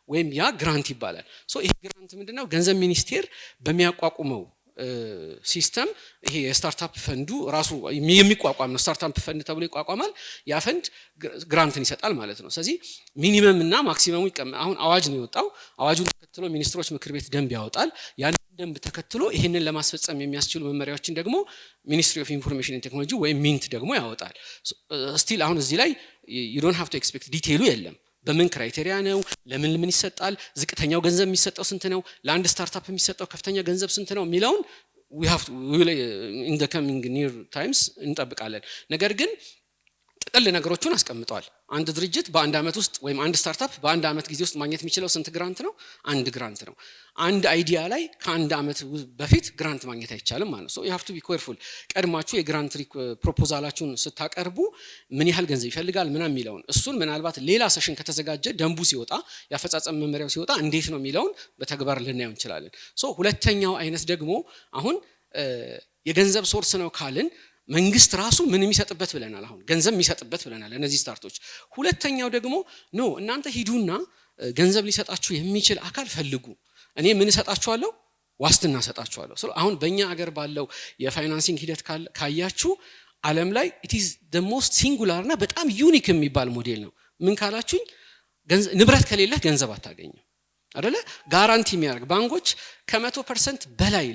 ወይም ያ ግራንት ይባላል። ይሄ ግራንት ምንድነው? ገንዘብ ሚኒስቴር በሚያቋቁመው ሲስተም ይሄ የስታርታፕ ፈንዱ ራሱ የሚቋቋም ነው። ስታርታፕ ፈንድ ተብሎ ይቋቋማል። ያ ፈንድ ግራንትን ይሰጣል ማለት ነው። ስለዚህ ሚኒመም እና ማክሲመሙ አሁን አዋጅ ነው የወጣው። አዋጁን ተከትሎ ሚኒስትሮች ምክር ቤት ደንብ ያወጣል። ያን ደንብ ተከትሎ ይሄንን ለማስፈጸም የሚያስችሉ መመሪያዎችን ደግሞ ሚኒስትሪ ኦፍ ኢንፎርሜሽን ኤንድ ቴክኖሎጂ ወይም ሚንት ደግሞ ያወጣል። ስቲል አሁን እዚህ ላይ you don't have to expect ዲቴይሉ የለም። በምን ክራይቴሪያ ነው? ለምን ይሰጣል? ዝቅተኛው ገንዘብ የሚሰጠው ስንት ነው? ለአንድ ስታርታፕ የሚሰጠው ከፍተኛ ገንዘብ ስንት ነው የሚለውን we have to in the coming near times እንጠብቃለን። ነገር ግን ጥቅል ነገሮችን አስቀምጧል። አንድ ድርጅት በአንድ አመት ውስጥ ወይም አንድ ስታርታፕ በአንድ አመት ጊዜ ውስጥ ማግኘት የሚችለው ስንት ግራንት ነው? አንድ ግራንት ነው። አንድ አይዲያ ላይ ከአንድ አመት በፊት ግራንት ማግኘት አይቻልም ማለት ነው። so you have to be careful ቀድማችሁ የግራንት ፕሮፖዛላችሁን ስታቀርቡ ምን ያህል ገንዘብ ይፈልጋል ምናምን የሚለውን እሱን ምናልባት ሌላ ሴሽን ከተዘጋጀ ደንቡ ሲወጣ ያፈጻጸም መመሪያው ሲወጣ እንዴት ነው የሚለውን በተግባር ልናየው እንችላለን። ሁለተኛው አይነት ደግሞ አሁን የገንዘብ ሶርስ ነው ካልን መንግስት ራሱ ምን የሚሰጥበት ብለናል። አሁን ገንዘብ የሚሰጥበት ብለናል እነዚህ ስታርቶች። ሁለተኛው ደግሞ ኖ እናንተ ሂዱና ገንዘብ ሊሰጣችሁ የሚችል አካል ፈልጉ፣ እኔ ምን እሰጣችኋለሁ? ዋስትና እሰጣችኋለሁ። አሁን በእኛ ሀገር ባለው የፋይናንሲንግ ሂደት ካያችሁ ዓለም ላይ it is the most singular እና በጣም ዩኒክ የሚባል ሞዴል ነው። ምን ካላችሁኝ ንብረት ከሌለህ ገንዘብ አታገኝም አይደለ? ጋራንቲ የሚያደርግ ባንኮች ከ100% በላይ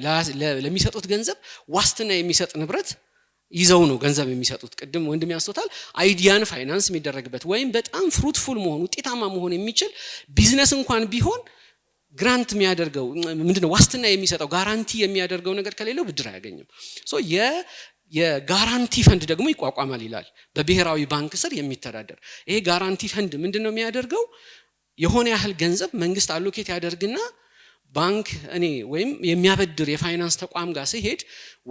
ለሚሰጡት ገንዘብ ዋስትና የሚሰጥ ንብረት ይዘው ነው ገንዘብ የሚሰጡት። ቅድም ወንድም ያስተውታል አይዲያን ፋይናንስ የሚደረግበት ወይም በጣም ፍሩትፉል መሆኑ ውጤታማ መሆን የሚችል ቢዝነስ እንኳን ቢሆን ግራንት የሚያደርገው ምንድነው? ዋስትና የሚሰጠው ጋራንቲ የሚያደርገው ነገር ከሌለው ብድር አያገኝም። የጋራንቲ ፈንድ ደግሞ ይቋቋማል ይላል በብሔራዊ ባንክ ስር የሚተዳደር። ይሄ ጋራንቲ ፈንድ ምንድነው የሚያደርገው? የሆነ ያህል ገንዘብ መንግስት አሎኬት ያደርግና ባንክ እኔ ወይም የሚያበድር የፋይናንስ ተቋም ጋር ሲሄድ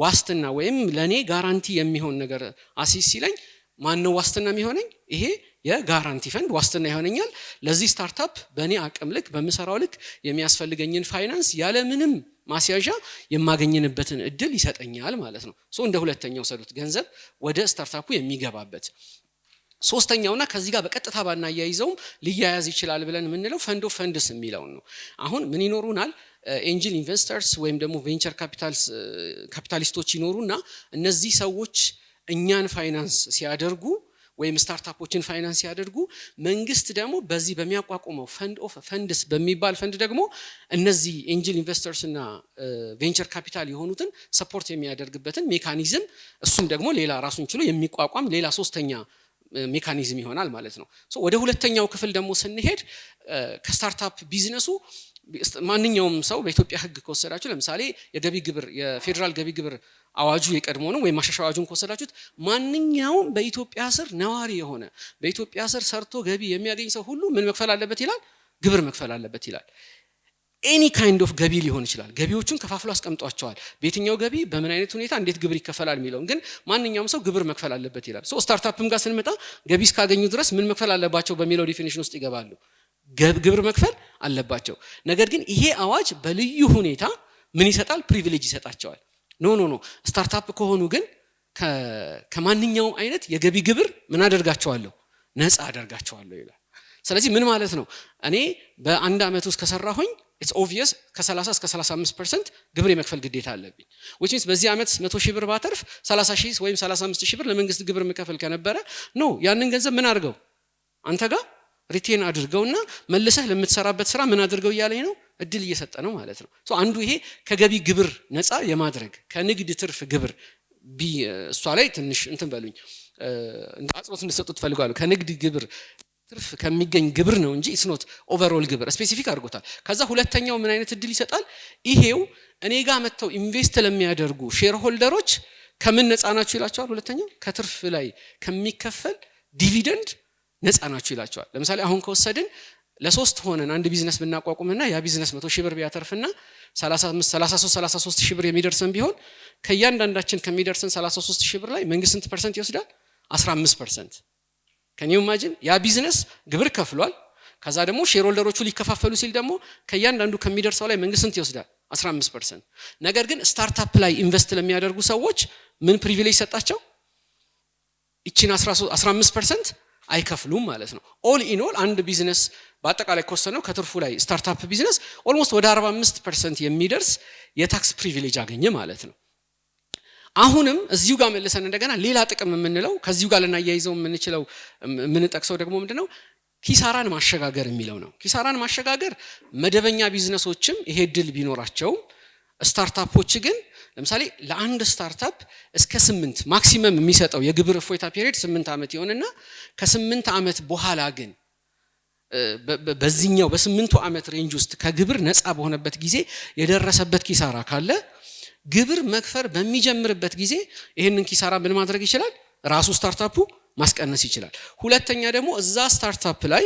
ዋስትና ወይም ለኔ ጋራንቲ የሚሆን ነገር አሲስ ሲለኝ ማን ነው ዋስትና የሚሆነኝ? ይሄ የጋራንቲ ፈንድ ዋስትና ይሆነኛል። ለዚህ ስታርታፕ በእኔ አቅም ልክ በምሰራው ልክ የሚያስፈልገኝን ፋይናንስ ያለ ምንም ማስያዣ የማገኝንበትን እድል ይሰጠኛል ማለት ነው። እንደ ሁለተኛው ሰሉት ገንዘብ ወደ ስታርታፑ የሚገባበት። ሶስተኛውና ከዚህ ጋር በቀጥታ ባናያይዘውም ሊያያዝ ይችላል ብለን የምንለው ፈንድ ኦፍ ፈንድስ የሚለውን ነው። አሁን ምን ይኖሩናል? ኤንጅል ኢንቨስተርስ ወይም ደግሞ ቬንቸር ካፒታሊስቶች ይኖሩና እነዚህ ሰዎች እኛን ፋይናንስ ሲያደርጉ ወይም ስታርታፖችን ፋይናንስ ሲያደርጉ መንግስት ደግሞ በዚህ በሚያቋቁመው ፈንድ ኦፍ ፈንድስ በሚባል ፈንድ ደግሞ እነዚህ ኤንጅል ኢንቨስተርስ እና ቬንቸር ካፒታል የሆኑትን ሰፖርት የሚያደርግበትን ሜካኒዝም እሱም ደግሞ ሌላ ራሱን ችሎ የሚቋቋም ሌላ ሶስተኛ ሜካኒዝም ይሆናል ማለት ነው። ወደ ሁለተኛው ክፍል ደግሞ ስንሄድ ከስታርታፕ ቢዝነሱ ማንኛውም ሰው በኢትዮጵያ ሕግ ከወሰዳችሁ ለምሳሌ የገቢ ግብር የፌደራል ገቢ ግብር አዋጁ የቀድሞ ነው ወይም ማሻሻያ አዋጁን ከወሰዳችሁት ማንኛውም በኢትዮጵያ ስር ነዋሪ የሆነ በኢትዮጵያ ስር ሰርቶ ገቢ የሚያገኝ ሰው ሁሉ ምን መክፈል አለበት ይላል? ግብር መክፈል አለበት ይላል። ኤኒ ካይንድ ኦፍ ገቢ ሊሆን ይችላል። ገቢዎቹን ከፋፍሎ አስቀምጧቸዋል። በየትኛው ገቢ በምን አይነት ሁኔታ እንዴት ግብር ይከፈላል የሚለው ግን ማንኛውም ሰው ግብር መክፈል አለበት ይላል። ስታርታፕም ጋር ስንመጣ ገቢ እስካገኙ ድረስ ምን መክፈል አለባቸው በሚለው ዲፊኒሽን ውስጥ ይገባሉ። ግብር መክፈል አለባቸው። ነገር ግን ይሄ አዋጅ በልዩ ሁኔታ ምን ይሰጣል? ፕሪቪሌጅ ይሰጣቸዋል። ኖ ስታርታፕ ከሆኑ ግን ከማንኛውም አይነት የገቢ ግብር ምን አደርጋቸዋለሁ? ነፃ አደርጋቸዋለሁ ይላል። ስለዚህ ምን ማለት ነው? እኔ በአንድ አመት ውስጥ ከሰራሁኝ it's obvious ከ30 እስከ 35% ግብር የመክፈል ግዴታ አለብኝ። which means በዚህ አመት 100,000 ብር ባተርፍ 30,000 ወይም 35,000 ብር ለመንግስት ግብር መከፈል ከነበረ ያንን ገንዘብ ምን አድርገው አንተ ጋር ሪቴን አድርገውና መልሰህ ለምትሰራበት ስራ ምን አድርገው እያለኝ ነው? እድል እየሰጠ ነው ማለት ነው። አንዱ ይሄ ከገቢ ግብር ነፃ የማድረግ ከንግድ ትርፍ ግብር እሷ ላይ ትንሽ እንትን በሉኝ አጽንኦት እንድትሰጡት ፈልጋለሁ። ከንግድ ግብር ትርፍ ከሚገኝ ግብር ነው እንጂ it's not overall ግብር ስፔሲፊክ አድርጎታል። ከዛ ሁለተኛው ምን አይነት እድል ይሰጣል? ይሄው እኔ ጋር መተው ኢንቨስት ለሚያደርጉ ሼር ሆልደሮች ከምን ነፃ ናችሁ ይላቸዋል። ሁለተኛው ከትርፍ ላይ ከሚከፈል ዲቪደንድ ነፃ ናችሁ ይላቸዋል። ለምሳሌ አሁን ከወሰድን ለሶስት ሆነን አንድ ቢዝነስ ብናቋቁምና ያ ቢዝነስ 100,000 ብር ቢያተርፍና 33,000 ብር የሚደርሰን ቢሆን ከእያንዳንዳችን ከሚደርሰን 33,000 ብር ላይ መንግስት ስንት ፐርሰንት ይወስዳል? 15%። ከኔ ኢማጂን ያ ቢዝነስ ግብር ከፍሏል። ከዛ ደግሞ ሼርሆልደሮቹ ሊከፋፈሉ ሲል ደግሞ ከእያንዳንዱ ከሚደርሰው ላይ መንግስት ስንት ይወስዳል? 15%። ነገር ግን ስታርታፕ ላይ ኢንቨስት ለሚያደርጉ ሰዎች ምን ፕሪቪሌጅ ሰጣቸው? እቺን 15% አይከፍሉም ማለት ነው። ኦል ኢን ኦል አንድ ቢዝነስ በአጠቃላይ ኮስተነው ከትርፉ ላይ ስታርታፕ ቢዝነስ ኦልሞስት ወደ 45% የሚደርስ የታክስ ፕሪቪሌጅ አገኘ ማለት ነው። አሁንም እዚሁ ጋር መልሰን እንደገና ሌላ ጥቅም የምንለው ከዚሁ ጋር ልናያይዘው የምንችለው የምንጠቅሰው ደግሞ ምንድነው? ኪሳራን ማሸጋገር የሚለው ነው። ኪሳራን ማሸጋገር መደበኛ ቢዝነሶችም ይሄ ድል ቢኖራቸው ስታርታፖች ግን ለምሳሌ ለአንድ ስታርታፕ እስከ 8 ማክሲመም የሚሰጠው የግብር እፎይታ ፒሪየድ 8 ዓመት ይሆንና ከ8 ዓመት በኋላ ግን በዚህኛው በ8ቱ ዓመት ሬንጅ ውስጥ ከግብር ነፃ በሆነበት ጊዜ የደረሰበት ኪሳራ ካለ ግብር መክፈር በሚጀምርበት ጊዜ ይሄንን ኪሳራ ምን ማድረግ ይችላል? ራሱ ስታርታፑ ማስቀነስ ይችላል። ሁለተኛ ደግሞ እዛ ስታርታፕ ላይ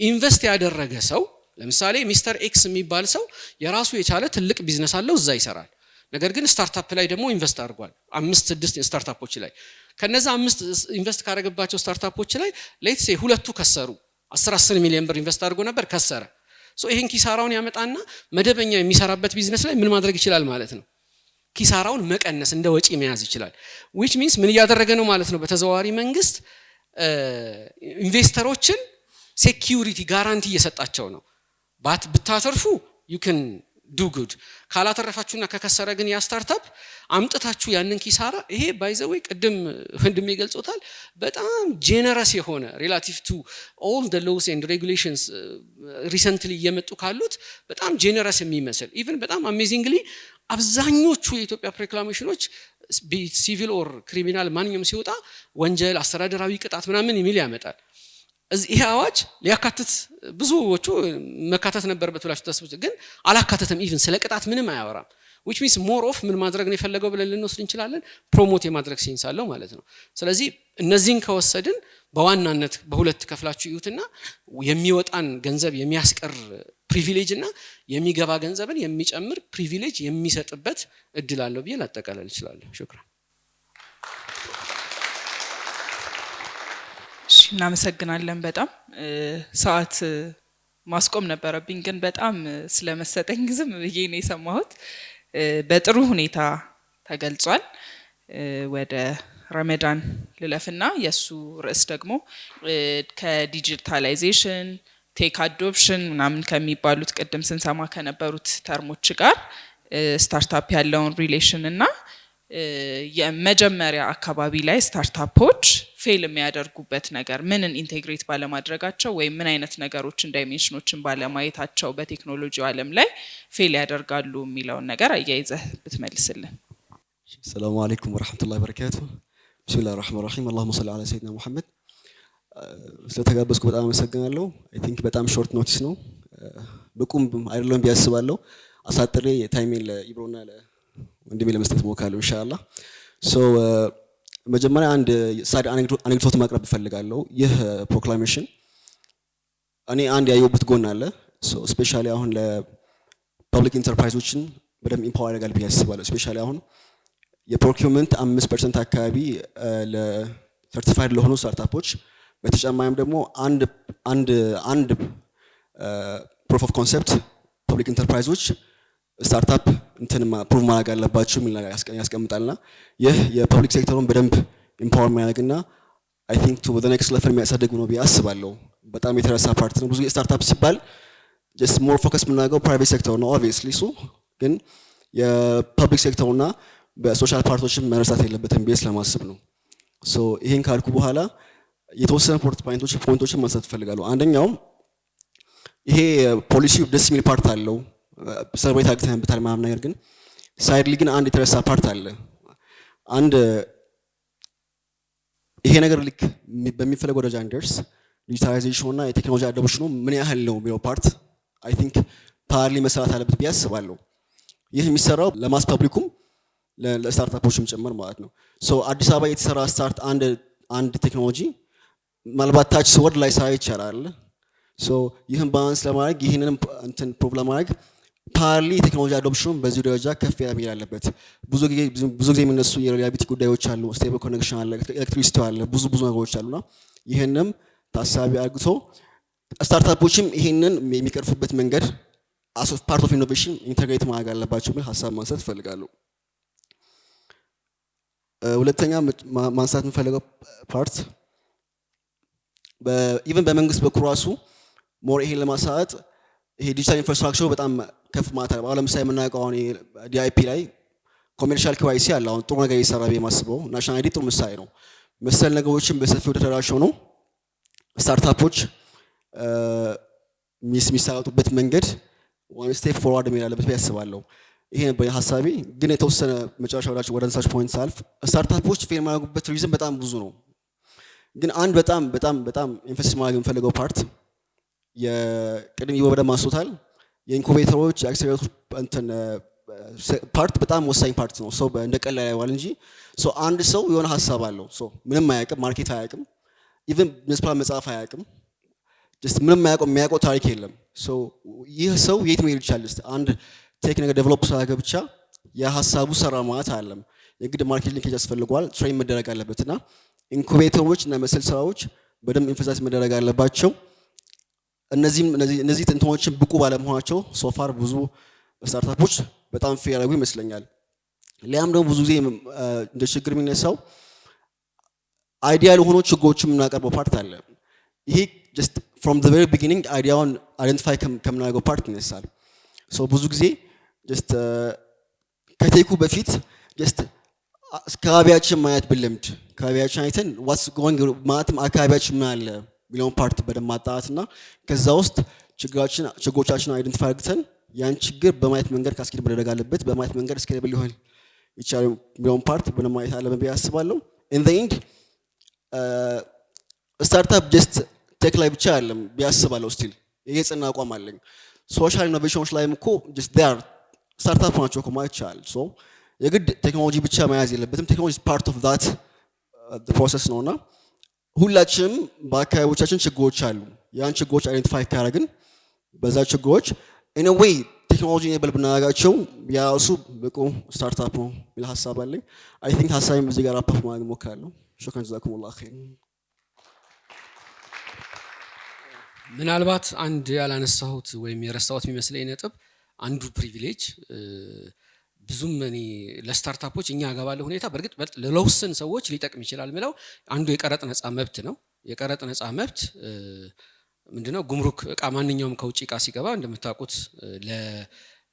ኢንቨስት ያደረገ ሰው ለምሳሌ ሚስተር ኤክስ የሚባል ሰው የራሱ የቻለ ትልቅ ቢዝነስ አለው፣ እዛ ይሰራል። ነገር ግን ስታርታፕ ላይ ደግሞ ኢንቨስት አድርጓል 5-6 ስታርታፖች ላይ። ከነዛ 5 ኢንቨስት ካደረገባቸው ስታርታፖች ላይ ሌትስ ሴ ሁለቱ ከሰሩ 10 ሚሊዮን ብር ኢንቨስት አድርጎ ነበር፣ ከሰረ። ይሄን ኪሳራውን ያመጣና መደበኛ የሚሰራበት ቢዝነስ ላይ ምን ማድረግ ይችላል ማለት ነው? ኪሳራውን መቀነስ እንደ ወጪ መያዝ ይችላል። which means ምን እያደረገ ነው ማለት ነው? በተዘዋዋሪ መንግስት ኢንቨስተሮችን ሴኩሪቲ ጋራንቲ እየሰጣቸው ነው። ብታተርፉ you can do good፣ ካላተረፋችሁና ከከሰረ ግን ያ ስታርታፕ አምጥታችሁ ያንን ኪሳራ ይሄ ባይ ዘ ዌይ ቅድም ወንድሜ ገልጾታል። በጣም ጄነረስ የሆነ ሪላቲቭ ቱ all the laws and regulations recently እየመጡ ካሉት በጣም ጄነረስ የሚመስል ኢቭን በጣም አሜዚንግሊ አብዛኞቹ የኢትዮጵያ ፕሮክላሜሽኖች ሲቪል ኦር ክሪሚናል ማንኛውም ሲወጣ ወንጀል፣ አስተዳደራዊ ቅጣት ምናምን የሚል ያመጣል። ይሄ አዋጅ ሊያካትት ብዙዎቹ መካተት ነበርበት ብላችሁ ተስቡት፣ ግን አላካተተም። ኢቭን ስለ ቅጣት ምንም አያወራም። which means more of ምን ማድረግ ነው የፈለገው ብለን ልንወስድ እንችላለን? ፕሮሞት የማድረግ ሴንስ አለው ማለት ነው። ስለዚህ እነዚህን ከወሰድን በዋናነት በሁለት ከፍላችሁ ይዩትና የሚወጣን ገንዘብ የሚያስቀር ፕሪቪሌጅ እና የሚገባ ገንዘብን የሚጨምር ፕሪቪሌጅ የሚሰጥበት እድል አለው ብዬ ላጠቃልል እችላለሁ። ሹክራን። እናመሰግናለን። በጣም ሰዓት ማስቆም ነበረብኝ፣ ግን በጣም ስለመሰጠኝ ዝም ብዬ ነው የሰማሁት። በጥሩ ሁኔታ ተገልጿል። ወደ ረመዳን ልለፍና የሱ ርዕስ ደግሞ ከዲጂታላይዜሽን ቴክ አዶፕሽን ምናምን ከሚባሉት ቅድም ስንሰማ ከነበሩት ተርሞች ጋር ስታርታፕ ያለውን ሪሌሽን እና የመጀመሪያ አካባቢ ላይ ስታርታፖች ፌል የሚያደርጉበት ነገር ምንን ኢንቴግሬት ባለማድረጋቸው ወይም ምን አይነት ነገሮችን ዳይሜንሽኖችን ባለማየታቸው በቴክኖሎጂው ዓለም ላይ ፌል ያደርጋሉ የሚለውን ነገር አያይዘህ ብትመልስልን። ሰላም አለይኩም ወራህመቱላሂ ወበረካቱ። ቢስሚላሂር ረህማኒር ረሂም። አላሁመ ሰሊ ዐላ ሰይድና ሙሐመድ። ስለተጋበዝኩ በጣም አመሰግናለሁ። አይ ቲንክ በጣም ሾርት ኖቲስ ነው፣ ብቁም አይደለም ቢያስባለሁ። አሳጥሬ ታይሜን ለኢብሮና ወንድሜ ለመስጠት ሞካለሁ ኢንሻአላህ። መጀመሪያ አንድ ሳይድ አኔክዶት ማቅረብ እፈልጋለሁ። ይህ ፕሮክላሜሽን እኔ አንድ ያየሁበት ጎን አለ። ስፔሻሊ አሁን ለፐብሊክ ኢንተርፕራይዞችን በደንብ ኢምፓወር ያደርጋል ብዬ አስባለሁ። ስፔሻሊ አሁን የፕሮኪውመንት 5% አካባቢ ለሰርቲፋይድ ለሆኑ ስታርታፖች፣ በተጨማሪም ደግሞ አንድ ፕሩፍ ኦፍ ኮንሰፕት ፐብሊክ ኢንተርፕራይዞች ስታርታፕ እንትን ፕሩቭ ማድረግ አለባቸው የሚል ያስቀምጣልና ይህ የፐብሊክ ሴክተሩን በደንብ ኢምፓወር የሚያደርግና አይ ቲንክ ቱ ዘ ኔክስት ሌቨል የሚያሳድግ ነው ብዬ አስባለሁ። በጣም የተረሳ ፓርት ነው። ብዙ ስታርታፕ ሲባል ጀስት ሞር ፎከስ የምናደርገው ፕራይቬት ሴክተር ነው ኦብቪየስሊ። እሱ ግን የፐብሊክ ሴክተሩና በሶሻል ፓርቶችን መረሳት የለበትም ብዬ ስለማስብ ነው። ይሄን ካልኩ በኋላ የተወሰነ ፖይንቶችን ማንሳት እፈልጋለሁ። አንደኛው ይሄ ፖሊሲው ደስ የሚል ፓርት አለው፣ ሰርቬይ ታግተንበታል ምናምን፣ ነገር ግን ሳይድሊ ግን አንድ የተረሳ ፓርት አለ። ይሄ ነገር ልክ በሚፈለገው ደረጃ እንደርስ ዲጂታላይዜሽኑ እና የቴክኖሎጂ አዶፕሽኑ ምን ያህል ነው የሚለው ፓርት አይ ቲንክ ፓርሊ መሰራት አለበት ብዬ አስባለሁ። ይህ የሚሰራው ለማስ ፐብሊኩም ለስታርታፖችም ጭምር ማለት ነው። አዲስ አበባ የተሰራ ስታርት አንድ ቴክኖሎጂ ምናልባት ታች ስወርድ ላይ ሳይ ይቻላል። ይህን ባላንስ ለማድረግ ይህንን እንትን ፕሩቭ ለማድረግ ፓርሊ ቴክኖሎጂ አዶፕሽኑን በዚህ ደረጃ ከፍ ያለ አለበት። ብዙ ጊዜ የሚነሱ የሪላያቢሊቲ ጉዳዮች አሉ፣ ስቴብል ኮኔክሽን አለ፣ ኤሌክትሪሲቲ አለ፣ ብዙ ነገሮች አሉና ይህንም ታሳቢ አድርጎ ስታርታፖችም ይሄንን የሚቀርፉበት መንገድ as part of innovation ኢንተግሬት ማድረግ አለባቸው የሚል ሀሳብ ማንሳት እፈልጋለሁ። ሁለተኛ ማንሳት የምፈልገው ፓርት ኢቨን በመንግስት በኩል ራሱ ሞር ይሄን ለማሳለጥ ይሄ ዲጂታል ኢንፍራስትራክቸሩ በጣም ከፍ ማለት አለ። ለምሳሌ የምናውቀው አሁን ዲአይፒ ላይ ኮሜርሻል ኬዋይሲ አለ። አሁን ጥሩ ነገር እየሰራ የማስበው ናሽናል አይዲ ጥሩ ምሳሌ ነው። መሰል ነገሮችን በሰፊው ተደራሽው ነው ስታርታፖች የሚሳለጡበት መንገድ ዋን ስቴፕ ፎርዋርድ የሚል አለበት ብዬ አስባለሁ። ይሄ ነበር ሀሳቤ። ግን የተወሰነ መጨረሻ ወደ አንሳች ፖይንት ሳልፍ ስታርታፖች ፌል ማድረጉበት ሪዝን በጣም ብዙ ነው። ግን አንድ በጣም ኤንፈሲስ ማድረግ የምፈልገው ፓርት የቅድም ይወበደ ማስቶታል የኢንኩቤተሮች የአክሰለሬተሮች እንትን ፓርት በጣም ወሳኝ ፓርት ነው። ሰው እንደ ቀላል ያየዋል እንጂ አንድ ሰው የሆነ ሀሳብ አለው። ምንም አያውቅም፣ ማርኬት አያውቅም፣ ኢቭን ቢዝነስ ፕላን መጻፍ አያውቅም፣ ጀስት ምንም የሚያውቀው ታሪክ የለም። ይህ ሰው የት መሄድ ይችላል? አንድ ቴክ ነገር ዴቨሎፕ ስላደረገ ብቻ የሀሳቡ ሰራ ማለት አለም የግድ ማርኬት ሊንኬጅ ያስፈልገዋል፣ ትሬን መደረግ አለበት እና ኢንኩቤተሮች እና መሰል ስራዎች በደንብ ኢንፈሳይዝ መደረግ አለባቸው። እነዚህ እንትኖችን ብቁ ባለመሆናቸው ሶፋር ብዙ ስታርታፖች በጣም ፌል ያደረጉ ይመስለኛል። ሊያም ደግሞ ብዙ ጊዜ እንደ ችግር የሚነሳው አይዲያል ሆኖ ችግሮችን የምናቀርበው ፓርት አለ። ይሄ ጀስት ፍሮም ዘ ቬሪ ቢጊኒንግ አይዲያውን አይደንቲፋይ ከምናደርገው ፓርት ይነሳል። ብዙ ጊዜ ጀስት ከቴኩ በፊት ጀስት አካባቢያችን ማየት ብንለምድ አካባቢያችን አይተን ዋትስ ጎይንግ ማለትም አካባቢያችን ምን አለ የሚለውን ፓርት በደንብ ማጣራትና ከዛ ውስጥ ችግሮቻችን አይደንቲፋይ አድርገን ያን ችግር በማየት መንገድ ካስኬድ መደረግ አለበት፣ በማየት መንገድ ስኬለብል ሊሆን ይችላል የሚለውን ፓርት በደንብ ማየት አለብን ብዬ አስባለሁ። ኢን ዘ ኤንድ ስታርታፕ ጀስት ቴክ ላይ ብቻ አይደለም ብዬ አስባለሁ። ስቲል ይሄ ጽና አቋም አለኝ። ሶሻል ኢኖቬሽኖች ላይም እኮ ጀስት ዴይ አር ስታርታፕ ናቸው እኮ ማለት ይቻላል። የግድ ቴክኖሎጂ ብቻ መያዝ የለበትም። ቴክኖሎጂ ፓርት ኦፍ ዛት ፕሮሰስ ነውና ሁላችንም በአካባቢዎቻችን ችግሮች አሉ። ያን ችግሮች አይደንቲፋይ ካደረግን በዛ ችግሮች ኢን አ ዌይ ቴክኖሎጂ ኤብል ብናደርጋቸው ያሱ ብቁ ስታርታፕ ነው የሚል ሀሳብ አለኝ። አይ ቲንክ ሀሳቤን በዚህ ጋር አፓፍ ማድረግ እሞክራለሁ። ሹክራን ጀዛኩሙላህ ኸይር። ምናልባት አንድ ያላነሳሁት ወይም የረሳሁት የሚመስለኝ ነጥብ አንዱ ፕሪቪሌጅ ብዙም እኔ ለስታርታፖች እኛ ጋር ባለው ሁኔታ በእርግጥ ለውስን ሰዎች ሊጠቅም ይችላል ምለው አንዱ የቀረጥ ነፃ መብት ነው። የቀረጥ ነፃ መብት ምንድነው? ጉምሩክ እቃ ማንኛውም ከውጭ እቃ ሲገባ እንደምታውቁት